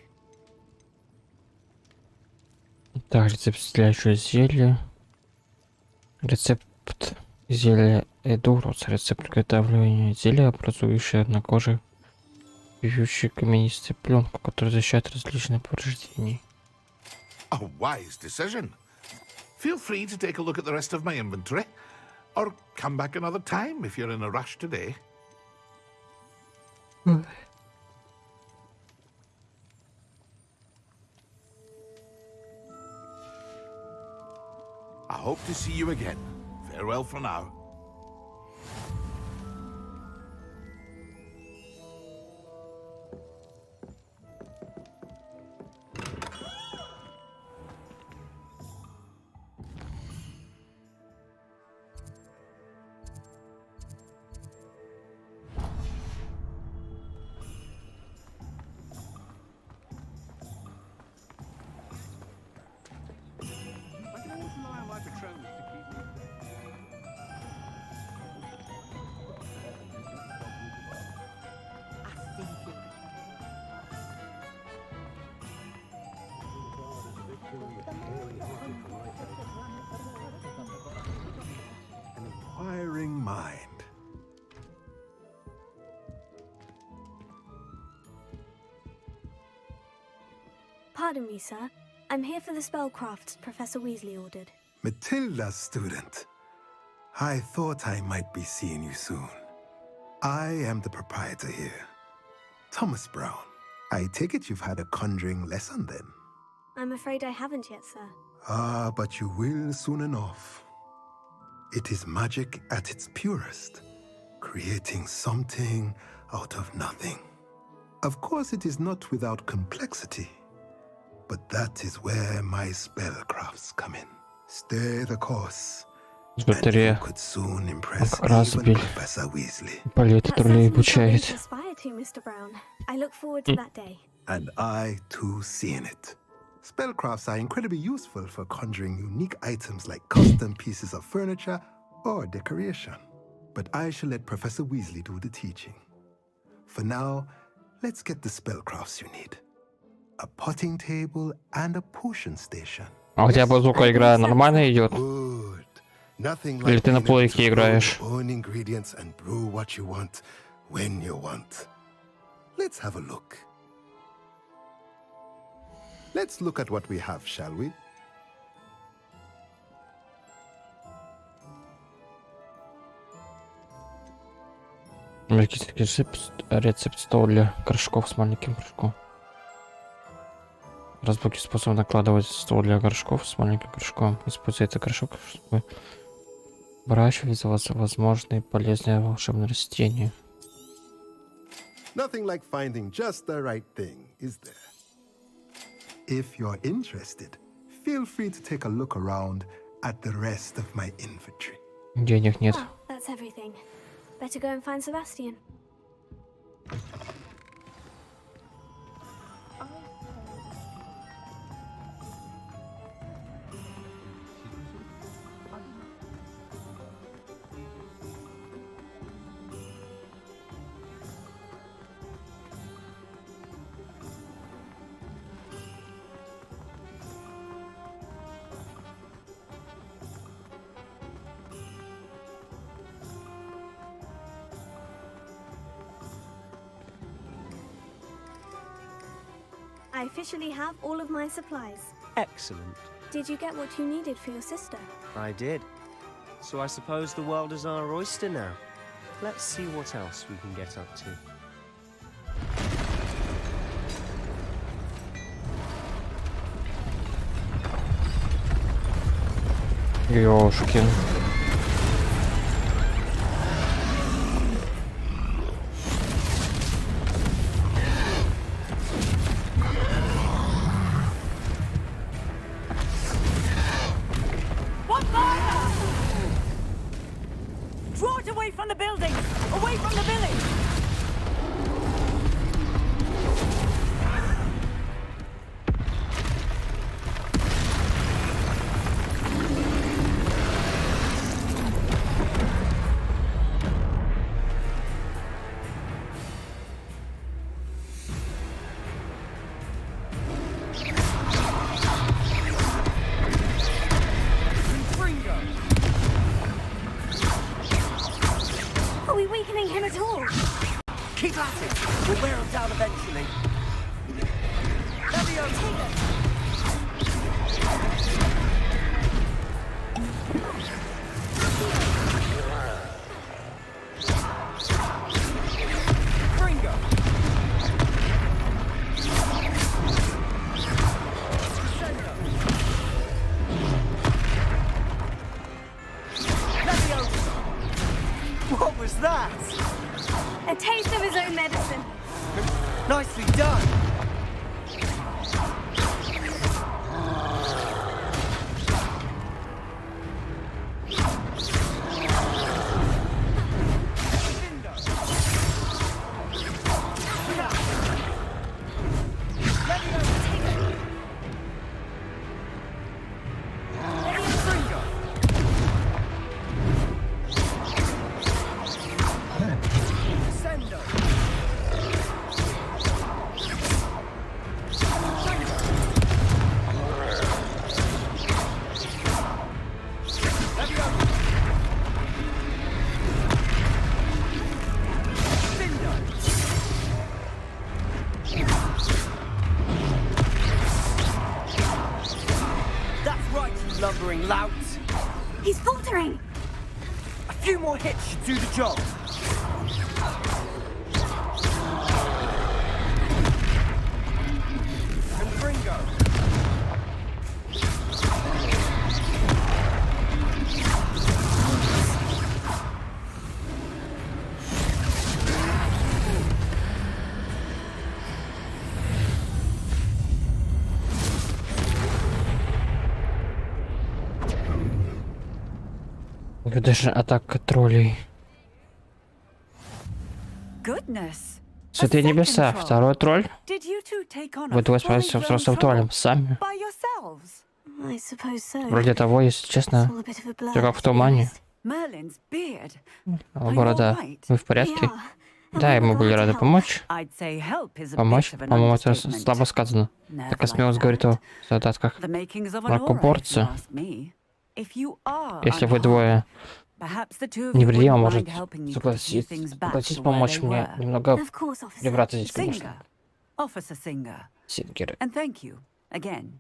Так, рецепт исцеляющего зелья. Рецепт зелья Эдурус. Рецепт приготовления зелья, образующее на коже пьющую каменистую пленку, которая защищает различные повреждения. A wise decision. Feel free to take a look at the rest of my inventory, or come back another time if you're in a rush today. I hope to see you again. Farewell for now. An inquiring mind. Pardon me, sir. I'm here for the spellcrafts Professor Weasley ordered. Matilda's student. I thought I might be seeing you soon. I am the proprietor here, Thomas Brown. I take it you've had a conjuring lesson then? I'm afraid I haven't yet, sir. Ah, but you will soon enough. It is magic at its purest, creating something out of nothing. Of course, it is not without complexity, but that is where my spellcrafts come in. Stay the course, and you could soon impress even Professor Weasley. Aspire to, Mr. Brown. I look forward to that day. And I too seeing it. Spellcrafts are incredibly useful for conjuring unique items like custom pieces of furniture or decoration. But I shall let Professor Weasley do the teaching. For now, let's get the spellcrafts you need. A potting table and a potion station. А у тебя базука игра нормально идет? Или ты на плойке играешь? Own ingredients and brew what you want when you want. Let's have a look. Let's look at what we have, shall we? Рецепт стола для горшков с маленьким горшком. Разборки способ накладывать стол для горшков с маленьким горшком. Используется горшок, чтобы выращивать возможные полезные волшебные растения. Nothing like finding just the right thing, is there? If you're interested, feel free to take a look around at the rest of my inventory. Денег нет. Oh, that's everything. Better go and find Sebastian. I officially have all of my supplies. Excellent. Did you get what you needed for your sister? I did. So I suppose the world is our oyster now. Let's see what else we can get up to. Ёшкин. Draw it away from the building! Away from the village! lumbering lout. He's faltering. A few more hits should do the job. And Gringo. Даже атака троллей. Goodness. Святые небеса, второй тролль. Did you two take on Вы a двое fully справились с grown взрослым troll троллем сами. by yourselves? I suppose so. Вроде того, если честно, All a bit of a blur, все как в to be тумане. honest. Merlin's beard. Борода, вы в порядке? Да, мы были рады помочь. I'd say help is a Помочь? bit of an По-моему, это understatement. слабо сказано. Never Такая like смелость that. говорит о задатках. The makings of an aura, if you Мракоборцы. ask me. If you are Если вы unharmed, двое perhaps the two of you невредимо, wouldn't может mind helping me put a few things back согласись to where помочь they мне were. немного Of course, officer. прибраться здесь, конечно. Singer. Officer Singer. Сингеры. And thank you again.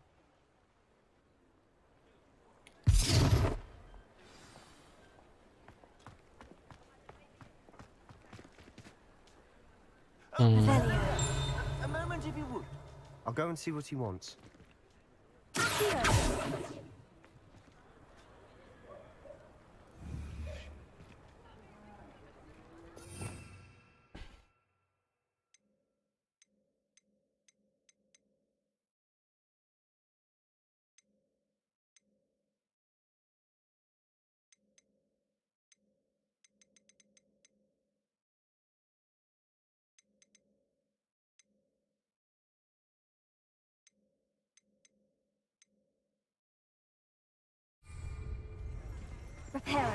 A moment if you would. I'll go and see what he wants. Repair.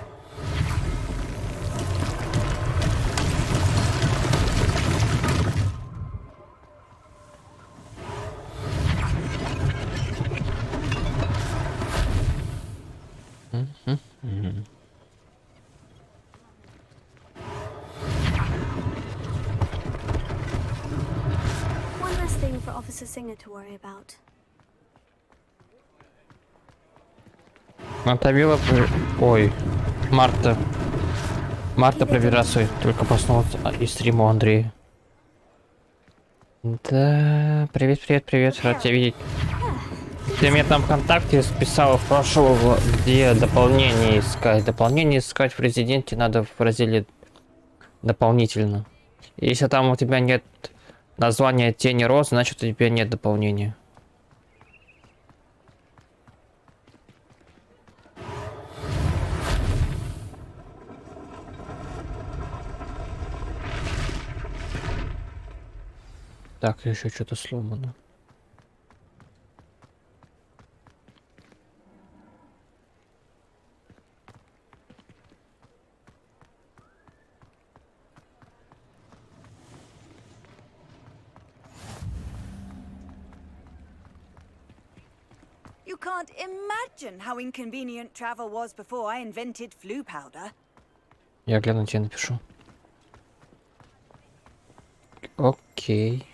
One less thing for Officer Singer to worry about. Натавила... Ой. Марта. Марта, привет, только проснулась из стрима у Андрея. Да, привет, привет, привет, рад тебя видеть. Ты мне там ВКонтакте списала в прошлого, где дополнение искать. Дополнение искать в Резиденте надо в разделе дополнительно. Если там у тебя нет названия Тени Роз, значит у тебя нет дополнения. Так, еще что-то сломано. You can't imagine how inconvenient travel was before I invented flu powder. Я гляну, тебе напишу. Окей.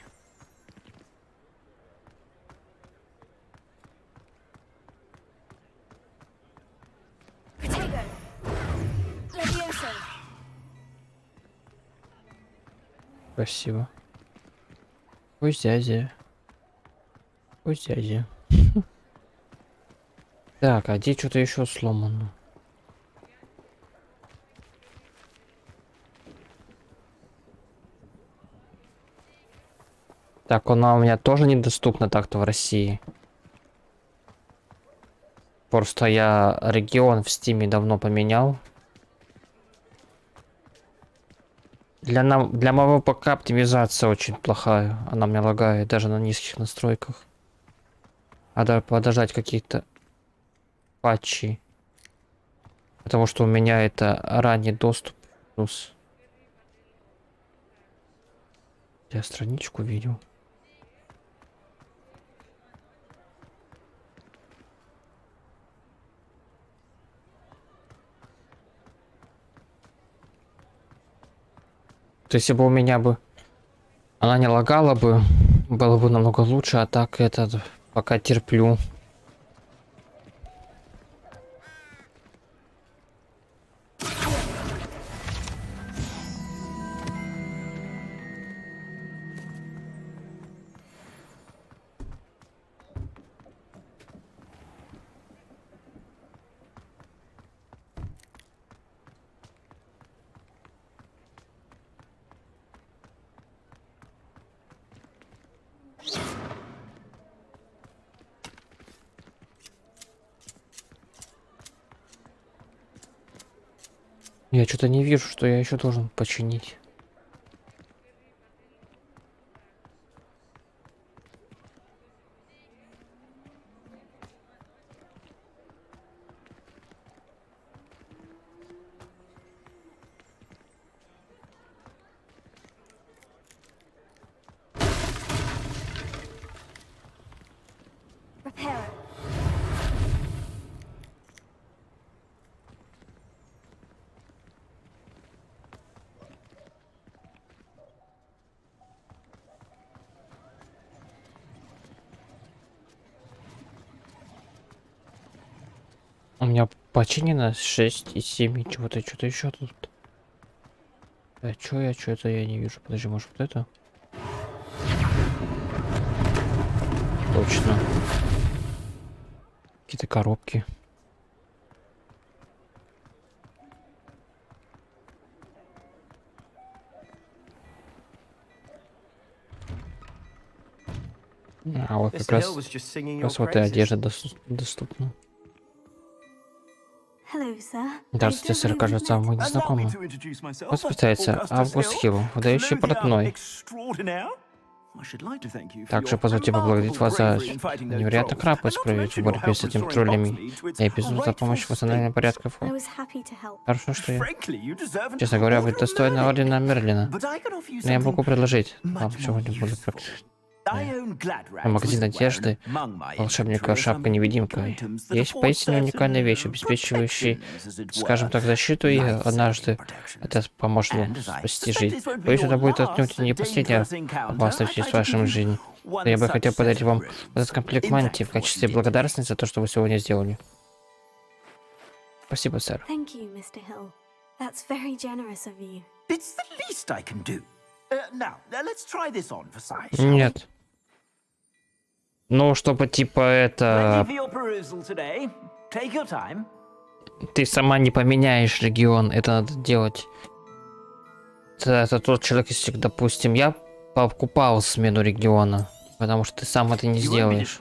Спасибо. Пусть дядя. Пусть дядя. Так, а где что-то еще сломано? Так, она у меня тоже недоступна так-то в России. Просто я регион в Стиме давно поменял. Для моего ПК оптимизация очень плохая. Она мне лагает даже на низких настройках. Надо подождать какие-то патчи. Потому что у меня это ранний доступ. Плюс. Я страничку видел. То есть, если бы у меня бы она не лагала бы, было бы намного лучше, а так это пока терплю. Я что-то не вижу, что я еще должен починить. Repair. У меня починено 6 и 7 и чего-то, что-то еще тут. А что я, что-то я не вижу. Подожди, может вот это? Точно. Какие-то коробки. А вот как раз вот и одежда доступна. Здравствуйте, сэр, кажется, мы не знакомы. Вот представится Август Хилл, выдающий портной. Также позвольте поблагодарить вас за невероятно храбрость проявить в борьбе с этими троллями и безумно за помощь в восстановлении порядка. Хорошо, что я... Честно говоря, вы достойны ордена Мерлина. Но я могу предложить вам сегодня более магазин одежды волшебника шапка-невидимка. Есть поистине уникальная вещь, обеспечивающая, скажем так, защиту, и однажды это поможет вам спасти жизнь. Боюсь, это будет отнюдь не последняя опасность в вашей жизни. Но я бы хотел подарить вам этот комплект мантии в качестве благодарности за то, что вы сегодня сделали. Спасибо, сэр. Нет. Ну, чтобы типа это... Ты сама не поменяешь регион, это надо делать. Это тот человек, если, допустим, я покупал смену региона, потому что ты сам это не сделаешь.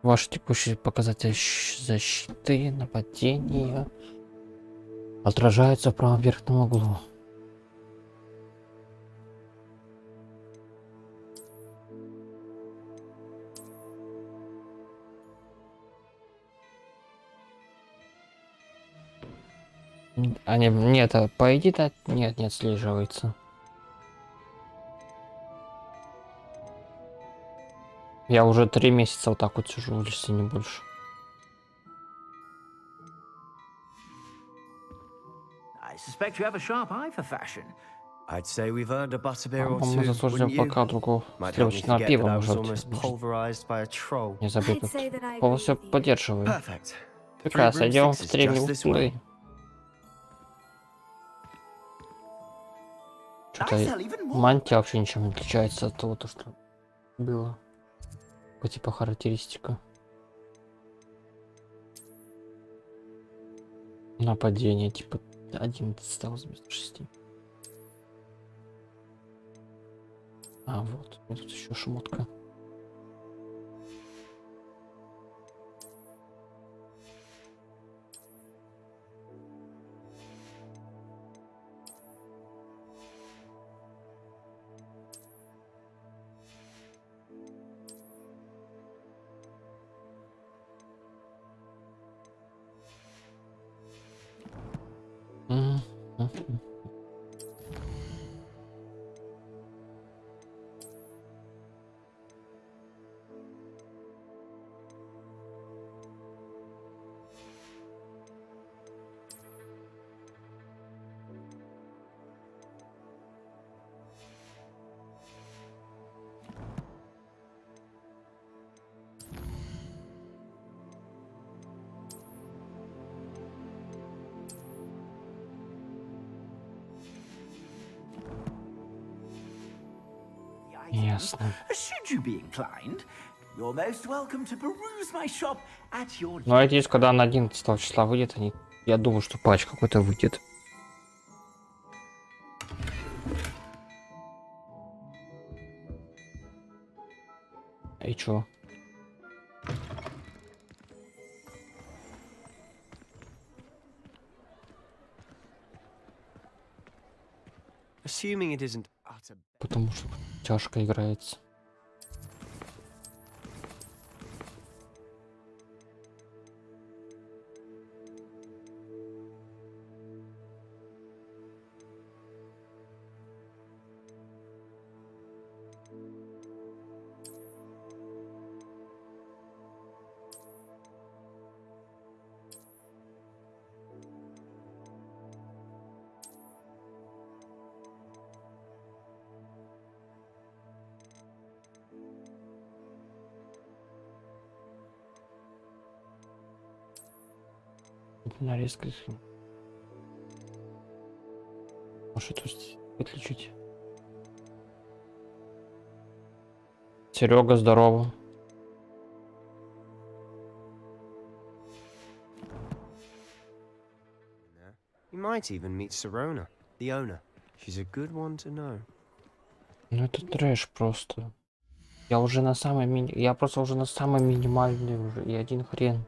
Ваш текущий показатель защиты, нападения отражается в правом верхнем углу. А нет, по идее, нет, не отслеживается. Я уже 3 месяца вот так вот сижу, если не больше. Мы заслуживаем пока другого сливочного пива, может. Не забыл. Полностью поддерживаю. Прекрасно, идем в 3 минуты. Что-то мантия вообще ничем не отличается от того, что было. По типа характеристика. Нападение типа 11 стало вместо 6. А вот, тут еще шмотка. Ясно. Ну, а здесь, когда на 11 числа выйдет, я думаю, что патч какой-то выйдет. чё? Assuming it isn't utter... Потому что тяжко играется. Нарезка. Может тут выключить? Серега, здорово. You might even meet Sirona, the owner. She's a good one to know. Ну это трэш просто. Я уже на самой я просто уже на самой минимальной уже и один хрен.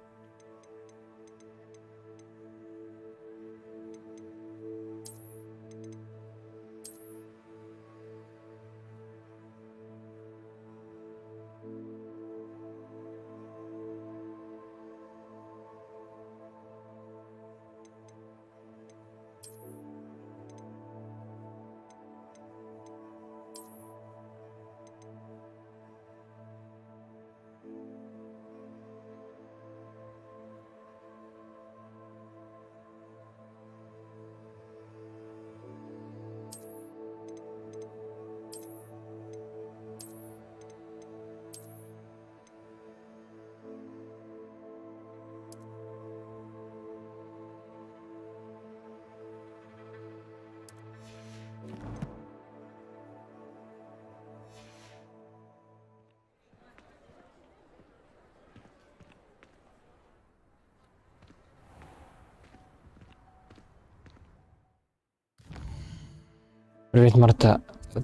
Привет, Марта.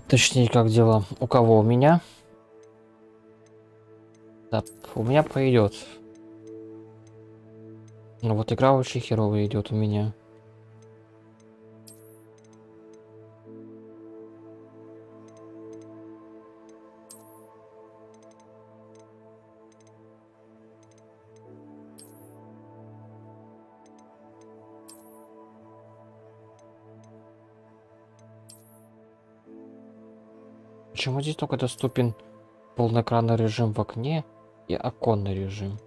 Точнее, как дела? У кого? У меня? Да, у меня пойдет. Ну вот игра очень херовая идет у меня. Почему здесь только доступен полноэкранный режим в окне и оконный режим?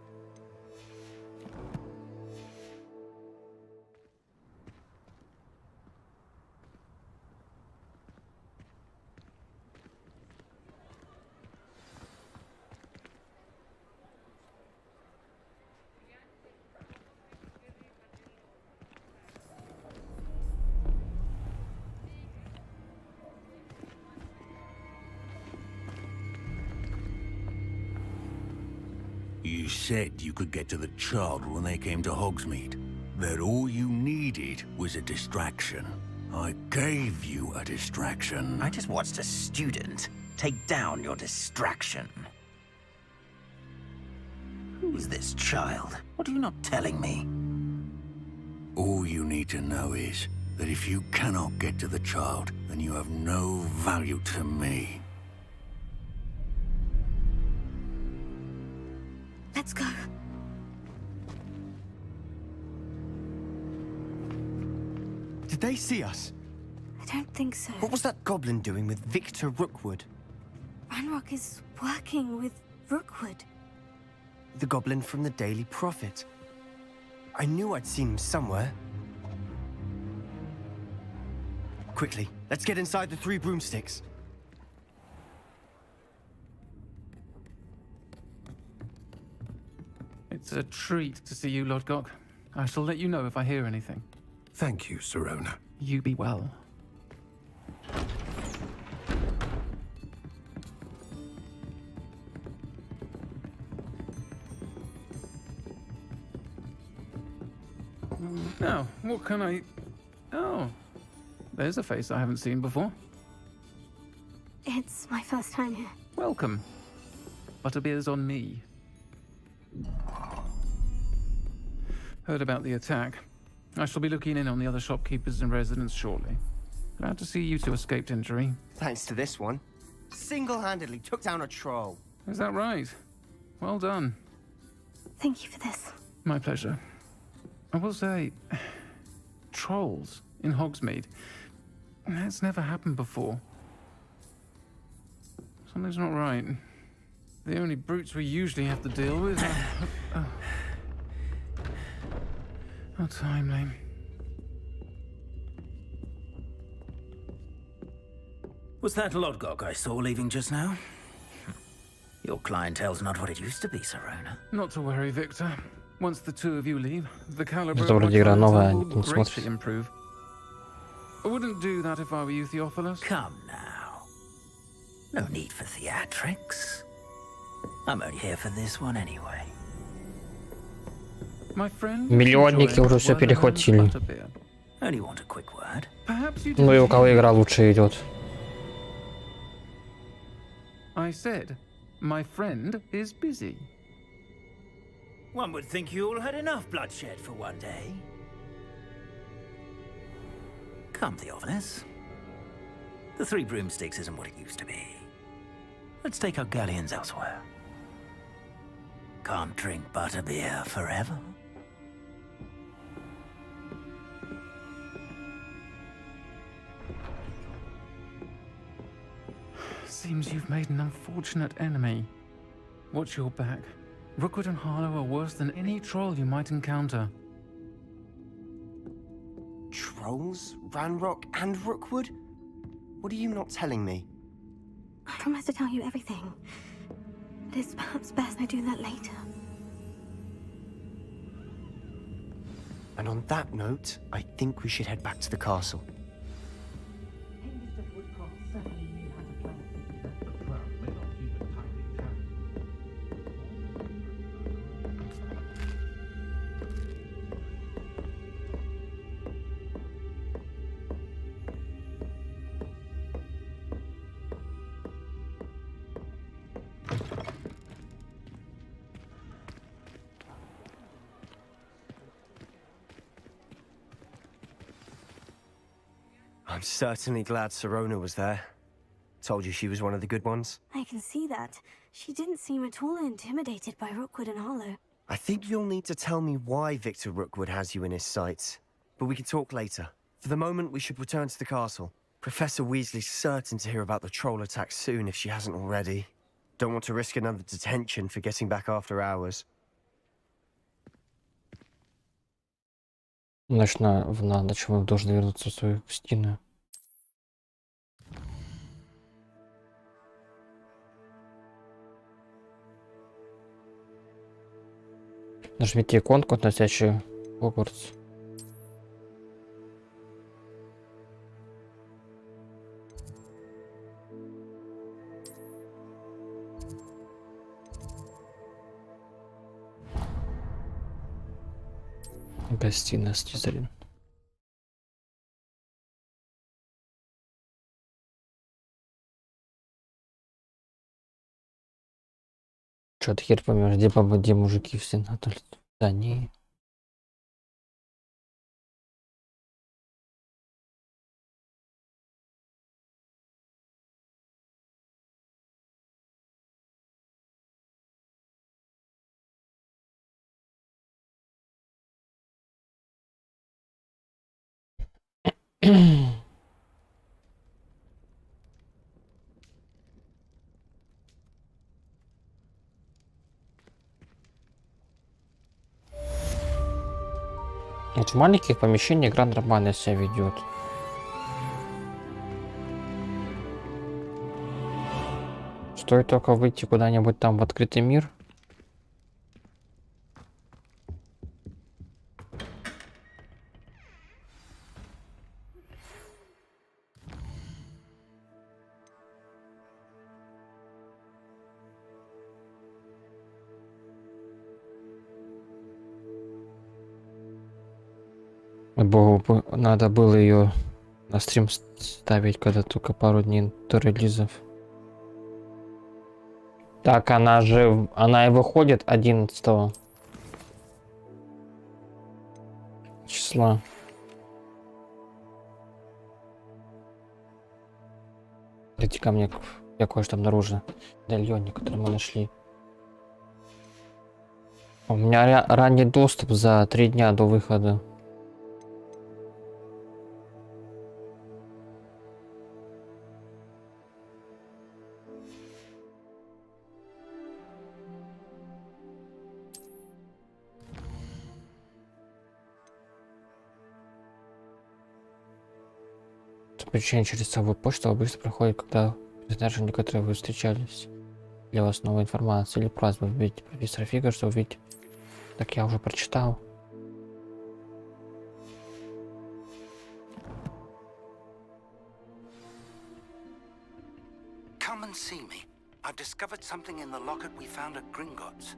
You said you could get to the child when they came to Hogsmeade. That all you needed was a distraction. I gave you a distraction. I just watched a student take down your distraction. Who's this child? What are you not telling me? All you need to know is that if you cannot get to the child, then you have no value to me. Let's go. Did they see us? I don't think so. What was that goblin doing with Victor Rookwood? Ranrock is working with Rookwood. The goblin from the Daily Prophet. I knew I'd seen him somewhere. Quickly, let's get inside the 3 broomsticks. It's a treat to see you, Lodgok. I shall let you know if I hear anything. Thank you, Sirona. You be well. Now, what can I... Oh, there's a face I haven't seen before. It's my first time here. Welcome. Butterbeer's on me. Heard about the attack. I shall be looking in on the other shopkeepers and residents shortly. Glad to see you two escaped injury. Thanks to this one. Single-handedly took down a troll. Is that right? Well done. Thank you for this. My pleasure. I will say, trolls in Hogsmeade. That's never happened before. Something's not right. The only brutes we usually have to deal with are... How timely. Was that Lodgok I saw leaving just now? Your clientele's not what it used to be, Serona. Not to worry, Victor. Once the two of you leave, the caliber Это of my вроде игра новая, clientele никто will не greatly смотрит. improve. I wouldn't do that if I were you, Theophilus. Come now. No need for theatrics. I'm only here for this one anyway. My friend, Миллионники уже все перехватили. Only want a quick word. Ну и у кого игра лучше идет. I said, my friend is busy. One would think you all had enough bloodshed for one day. Come, Theophilus. The Three Broomsticks isn't what it used to be. Let's take our galleons elsewhere. Can't drink butterbeer forever. Seems you've made an unfortunate enemy. Watch your back. Rookwood and Harlow are worse than any troll you might encounter. Trolls? Ranrock and Rookwood? What are you not telling me? I promise to tell you everything. It is perhaps best I do that later. And on that note, I think we should head back to the castle. I'm certainly glad Serona was there. Told you she was one of the good ones. I can see that. She didn't seem at all intimidated by Rookwood and Harlow. I think you'll need to tell me why Victor Rookwood has you in his sights. But we can talk later. For the moment, we should return to the castle. Professor Weasley's certain to hear about the troll attack soon if she hasn't already. Don't want to risk another detention for getting back after hours. Значит, на ночь мы должны вернуться в свою гостиную. Нажмите иконку, относящую Hogwarts. Гостиная Слизерин. Чё ты хер поймешь, где бабы, где мужики все на то. Да не. Вот в маленьких помещениях игра нормально себя ведет. Стоит только выйти куда-нибудь там в открытый мир. Богу, надо было ее на стрим ставить, когда только пару дней до релизов. Так, она и выходит 11 числа. Идите ко мне, я кое-что обнаружил. Медальонник, который мы нашли. У меня ранний доступ за 3 дня до выхода. Подключение через цифровую почту быстро проходит, когда персонажи, некоторые вы встречались. Для вас новая информация или просьба вбить профессора Фига, что увидеть. Так я уже прочитал. Come and see me. I've discovered something in the locket we found at Gringotts.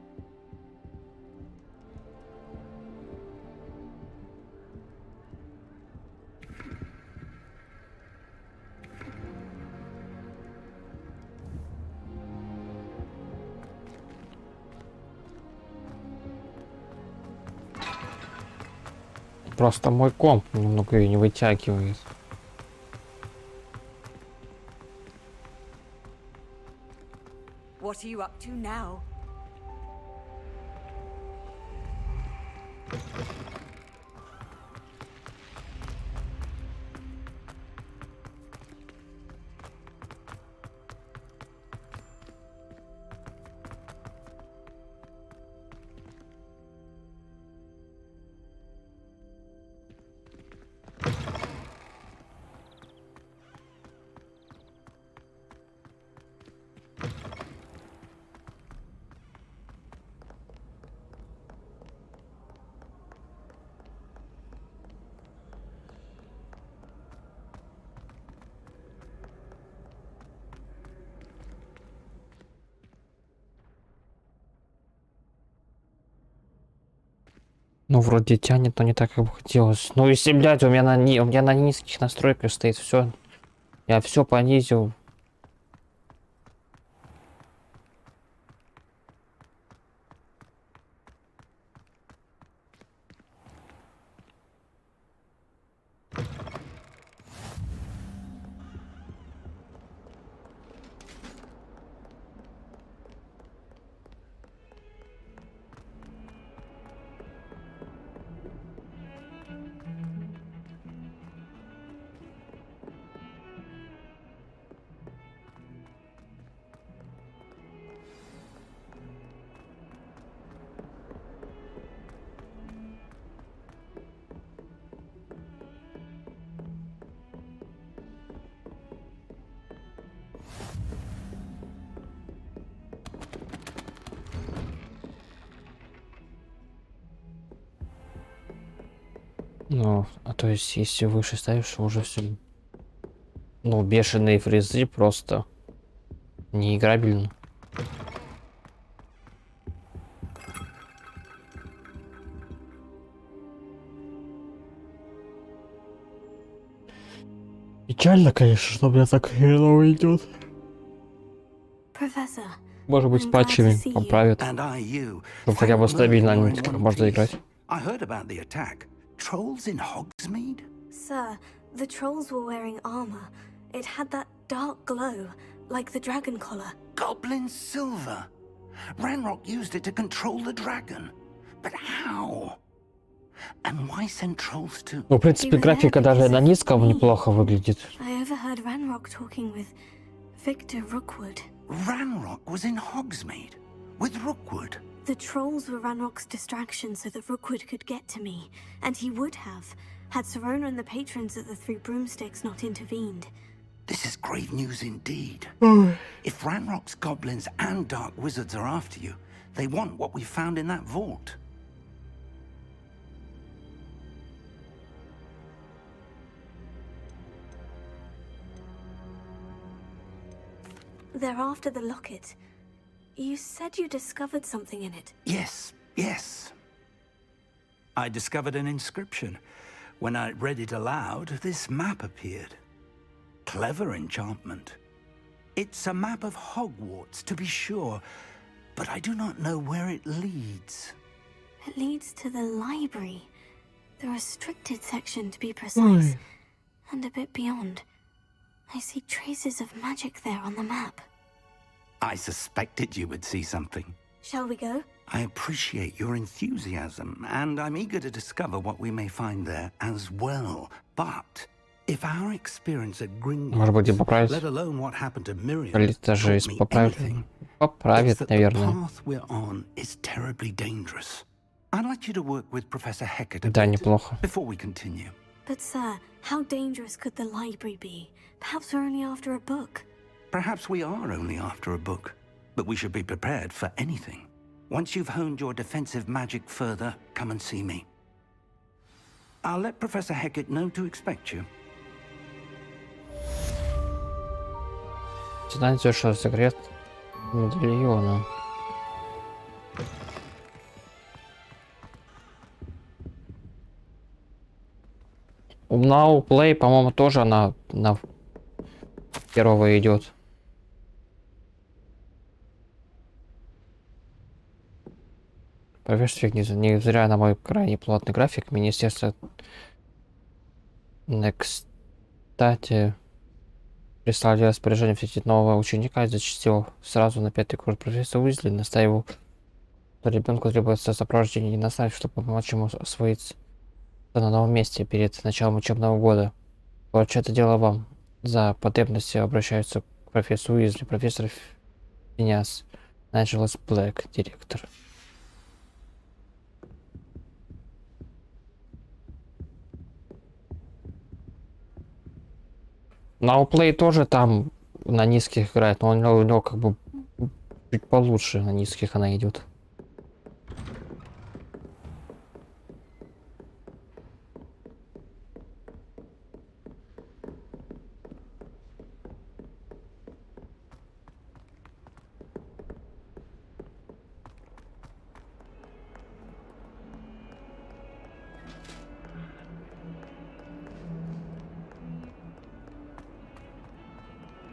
Просто мой комп немного ее не вытягивает. What are you up to now? Ну, вроде тянет, но не так, как бы хотелось. Ну, если, блядь, у меня на низких настройках стоит все. Я все понизил. Ну, а то есть, если выше ставишь, уже все. Ну, бешеные фрезы просто неиграбельно. Печально, конечно, что у меня так хреново идет. Может быть, с патчами поправят. Чтобы хотя бы стабильно можно играть. I heard about the attack. Trolls in Hogsmeade? Sir, the trolls were wearing armor. It had that dark glow, like the dragon collar. Goblin silver. Ranrock used it to control the dragon. But how? And why send trolls to... Ну, в принципе, графика даже на низком неплохо выглядит. I overheard Ranrock talking with Victor Rookwood. Ranrock was in Hogsmeade with Rookwood. The trolls were Ranrock's distraction so that Rookwood could get to me, and he would have, had Sirona and the patrons at the Three Broomsticks not intervened. This is grave news indeed. If Ranrock's goblins and dark wizards are after you, they want what we found in that vault. They're after the locket. You said you discovered something in it. Yes, yes. I discovered an inscription. When I read it aloud, this map appeared. Clever enchantment. It's a map of Hogwarts, to be sure, but I do not know where it leads. It leads to the library. The restricted section, to be precise. And a bit beyond. I see traces of magic there on the map. I suspected you would see something. Shall we go? I appreciate your enthusiasm, and I'm eager to discover what we may find there as well. But if our experience at Может быть, и Gringotts, поправить. let alone what happened to Miriam, Полит даже taught me поправит. anything, it's Поправит, that the наверное. path we're on is terribly dangerous. I'd like you to work with Professor Hecat a Да, bit неплохо. before we continue. But sir, how dangerous could the library be? Perhaps we're only after a book. Perhaps we are only after a book, but we should be prepared for anything. Once you've honed your defensive magic further, come and see me. I'll let Professor Hecat know to expect you. Задание завершил секрет медальона. У Now Play, по-моему, тоже она на первого идет. Проверь фиг, не зря на мой крайне плотный график. Министерство, кстати, прислали распоряжение встретить нового ученика и зачастил сразу на 5-й курс. Профессор Уизли настаивал, что ребенку требуется сопровождение и наставник, чтобы помочь ему освоиться на новом месте перед началом учебного года. Поручаю это дело вам. За потребностью обращаются к профессору Уизли, профессор Финиас, Найджелс Блэк, директор. Now Play тоже там на низких играет, но у него как бы чуть получше на низких она идет.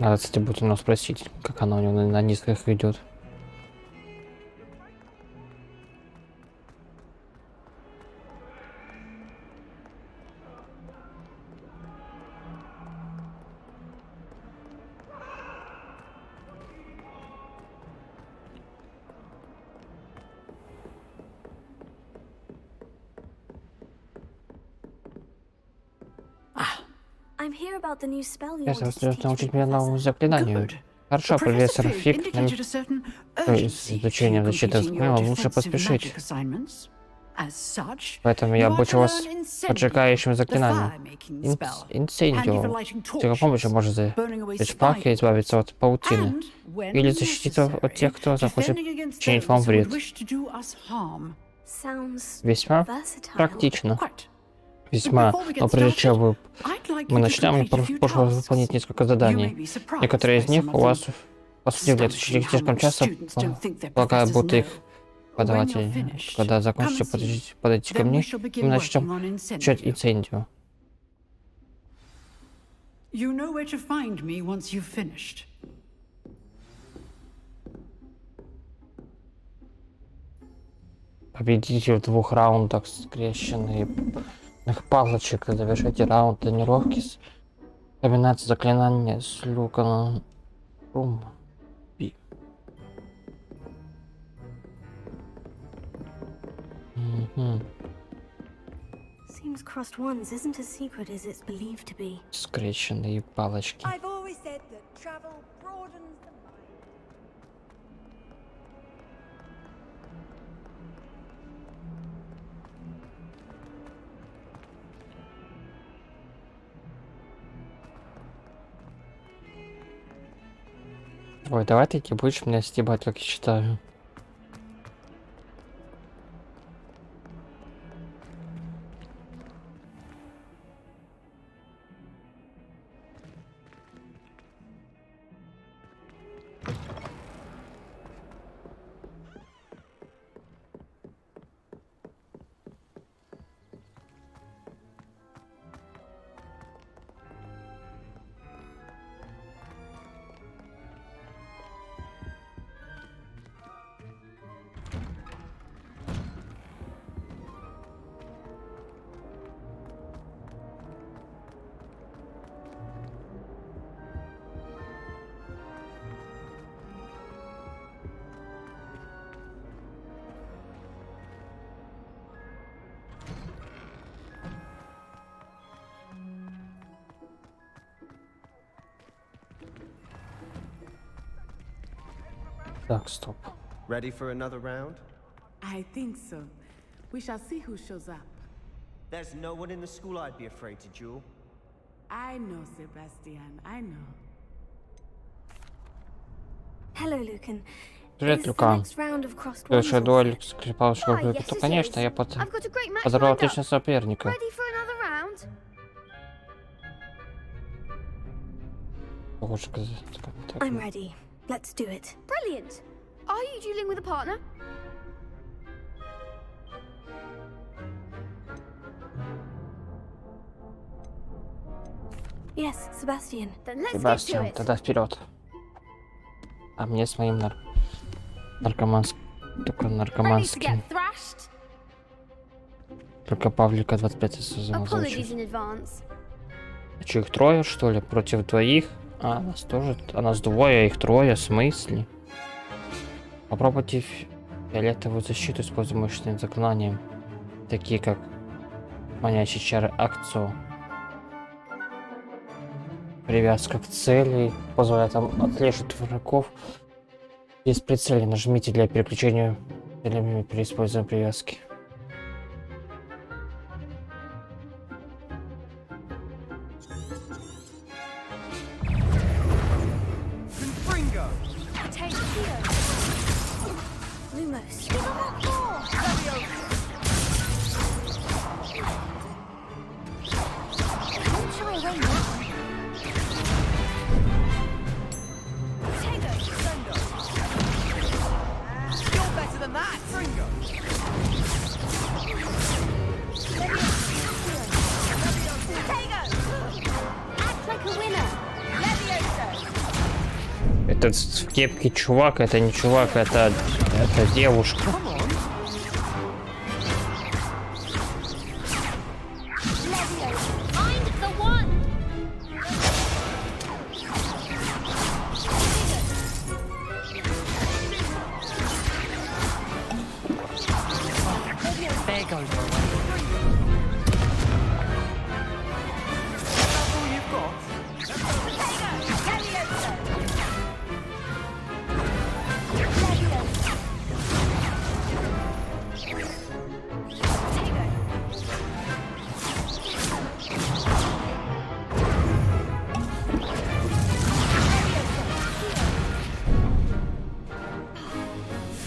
Надо, кстати, будет у него спросить, как она у него на низких идет. I'm here about the new spell you Я wanted to хочу teach научить me, меня новому Professor. заклинанию. Хорошо, профессор Фиг, с изучением защиты лучше поспешить. Поэтому я обучу вас поджигающим заклинаниям. Инцендио. С его помощью можно зажечь пламя и избавиться от паутины. Или защитить от тех, кто захочет причинить вам вред. Весьма практично. Весьма. Но прежде чем мы начнем, мне прошу вас выполнить несколько заданий. Некоторые из них у вас удивляют. Учитель слишком часто полагают, будто их подаватели. Когда закончите, подойдите ко мне, и мы начнем изучать инцендио. Победите в 2 раундах скрещенные палочек, завершите раунд тренировки с комбинацией заклинания с люком. Seems crossed ones isn't as secret as it's believed to be. Скрещенные палочки. I've always said that travel broadens the mind. Ой, давай ты не будешь меня стебать, как я считаю. Так, стоп. Ready for another round? I think so. We shall see who shows up. There's no one in the school I'd be afraid to duel. I know, Sebastian. I know. Hello, Lucan. Привет, Люкан. Следующая дуэль скрипал школу. То, конечно, я подобрал отличного соперника. I'm ready. Let's do it. Brilliant. Are you dueling with a partner? Yes, Sebastian. Then let's get to Себастьян, it. тогда вперед. А мне с моим наркоманским. Только Павлика 25 сезон Apologies in advance. А что, их трое, что ли? Против двоих? А, нас тоже... А нас двое, а их трое, в смысле? Попробуйте фиолетовую защиту, используя мощным заклинанием. Такие как манящий чары акцию. Привязка к цели позволяет вам отслеживать врагов без прицеля. Нажмите для переключения целями при использовании привязки. Этот в кепке чувак, это не чувак, это девушка.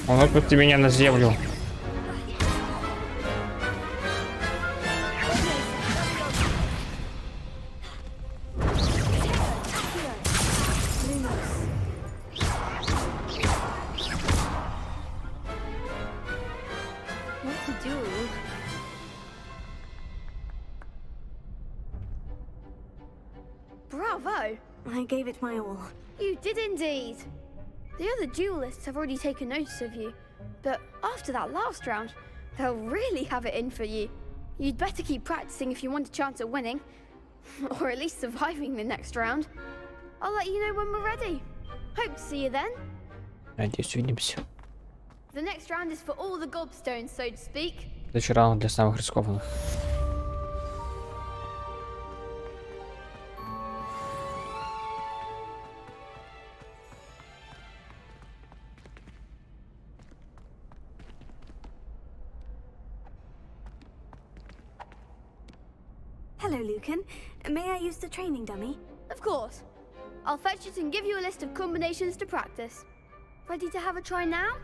Он выпусти меня на землю. Bravo! I gave it my all. You did indeed. The other duelists have already taken notice of you, but after that last round, they'll really have it in for you. You'd better keep practicing if you want a chance at winning, or at least surviving the next round. I'll let you know when we're ready. Hope to see you then. Надеюсь, увидимся. The next round is for all the gobstones, so to speak. Следующий раунд для самых рискованных. Hello, Lucan. May I use the training dummy? Of course. I'll fetch it and give you a list of combinations to practice. Ready to have a try now?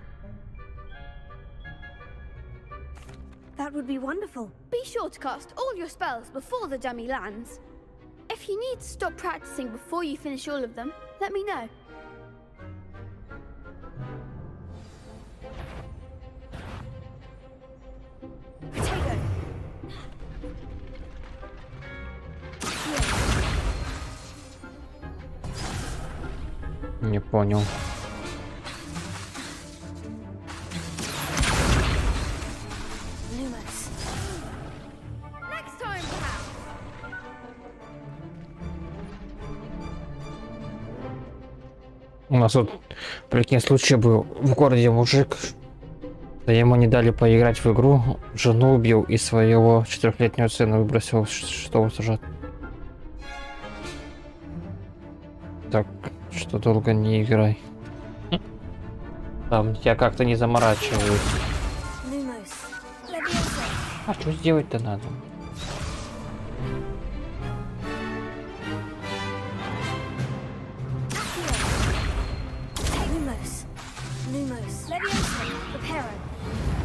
That would be wonderful. Be sure to cast all your spells before the dummy lands. If you need to stop practicing before you finish all of them, let me know. Не понял. Next time, perhaps. У нас тут, прикинь, случай был в городе мужик. Да ему не дали поиграть в игру, жену убил и своего 4-летнего сына выбросил, что уже. Так, что долго не играй. Там я как-то не заморачиваюсь. А что сделать-то надо?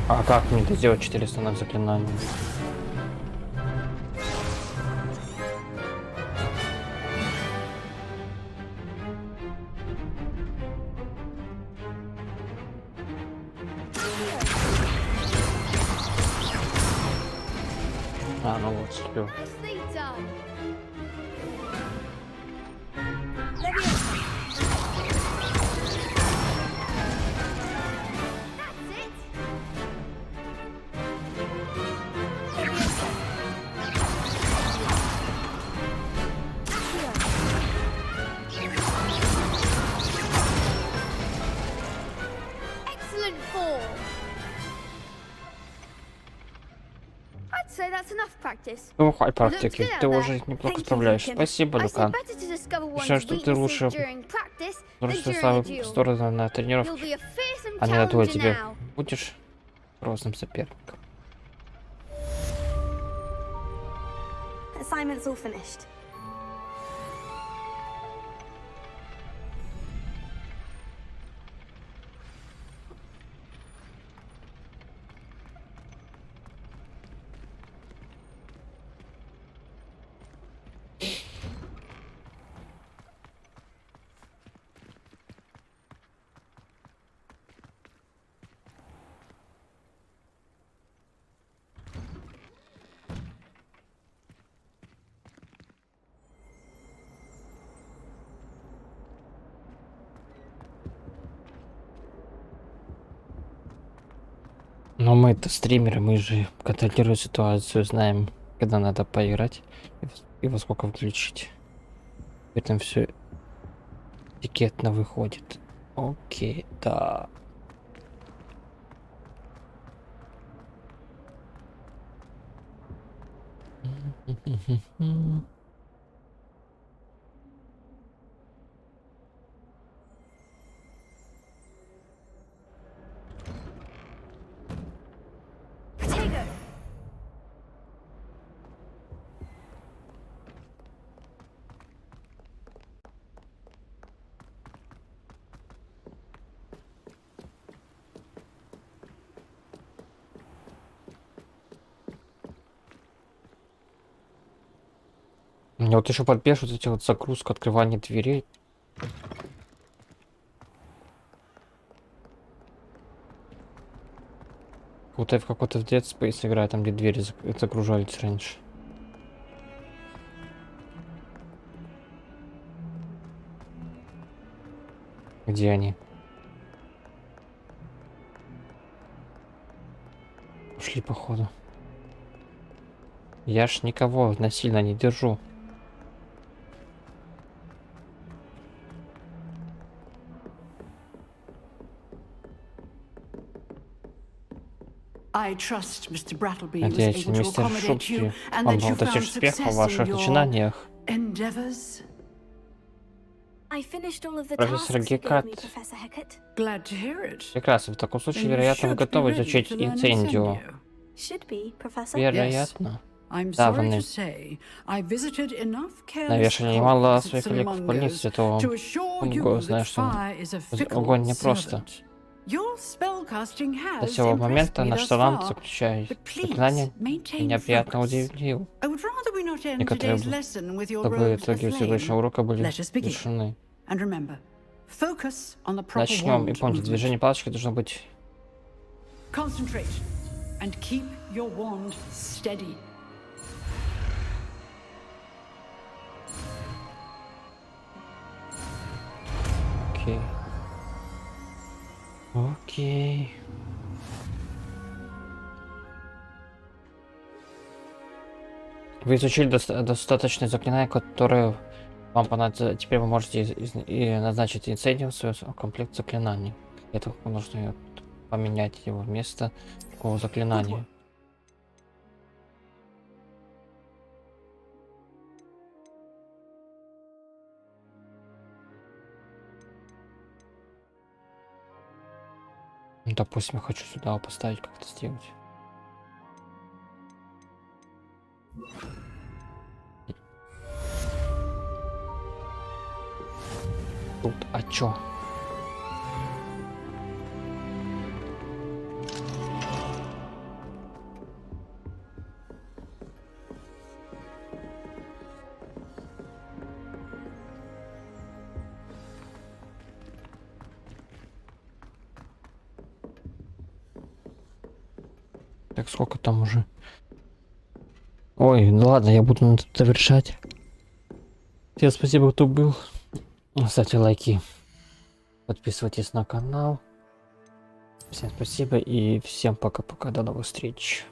А как мне это сделать 400 на заклинание? А, ну вот, сплю. Ну, хай практики. Ты уже неплохо справляешься. Спасибо, Люкан. Решаю, что ты лучше сторону на тренировке, а не на твой тебе. Будешь грозным соперником. Assignment's all finished. Но мы-то стримеры, мы же контролируем ситуацию, знаем, когда надо поиграть и во сколько включить. При этом все этикетно выходит. Окей, да. Мне вот еще подбешивают эти вот загрузка, открывание дверей. Вот я в какой-то в Dead Space играю, там где двери загружались раньше. Где они? Ушли, походу. Я ж никого насильно не держу. Надеюсь, мистер Шубки, он был достиг успеха в ваших начинаниях. Профессор Гекат. Прекрасно. В таком случае, вероятно, вы готовы изучить инцендио. Вероятно. Да, навешали немало своих коллег в больнице Святого Унго, зная, что огонь непросто. До сего момента наш талант, заключая заклинание, меня приятно удивил. Некоторые чтобы итоги сегодняшнего урока были решены. Начнем. И помните, движение палочки должно быть... Окей. Окей. Вы изучили достаточное заклинание, которое вам понадобится. Теперь вы можете и назначить инцендиум в свой комплект заклинаний. Это нужно поменять его вместо такого заклинания. Допустим, я хочу сюда поставить, как-то сделать. Тут, а чё? Так, сколько там уже? Ой, ну ладно, я буду завершать. Всем спасибо, кто был. Ставьте лайки. Подписывайтесь на канал. Всем спасибо и всем пока-пока. До новых встреч.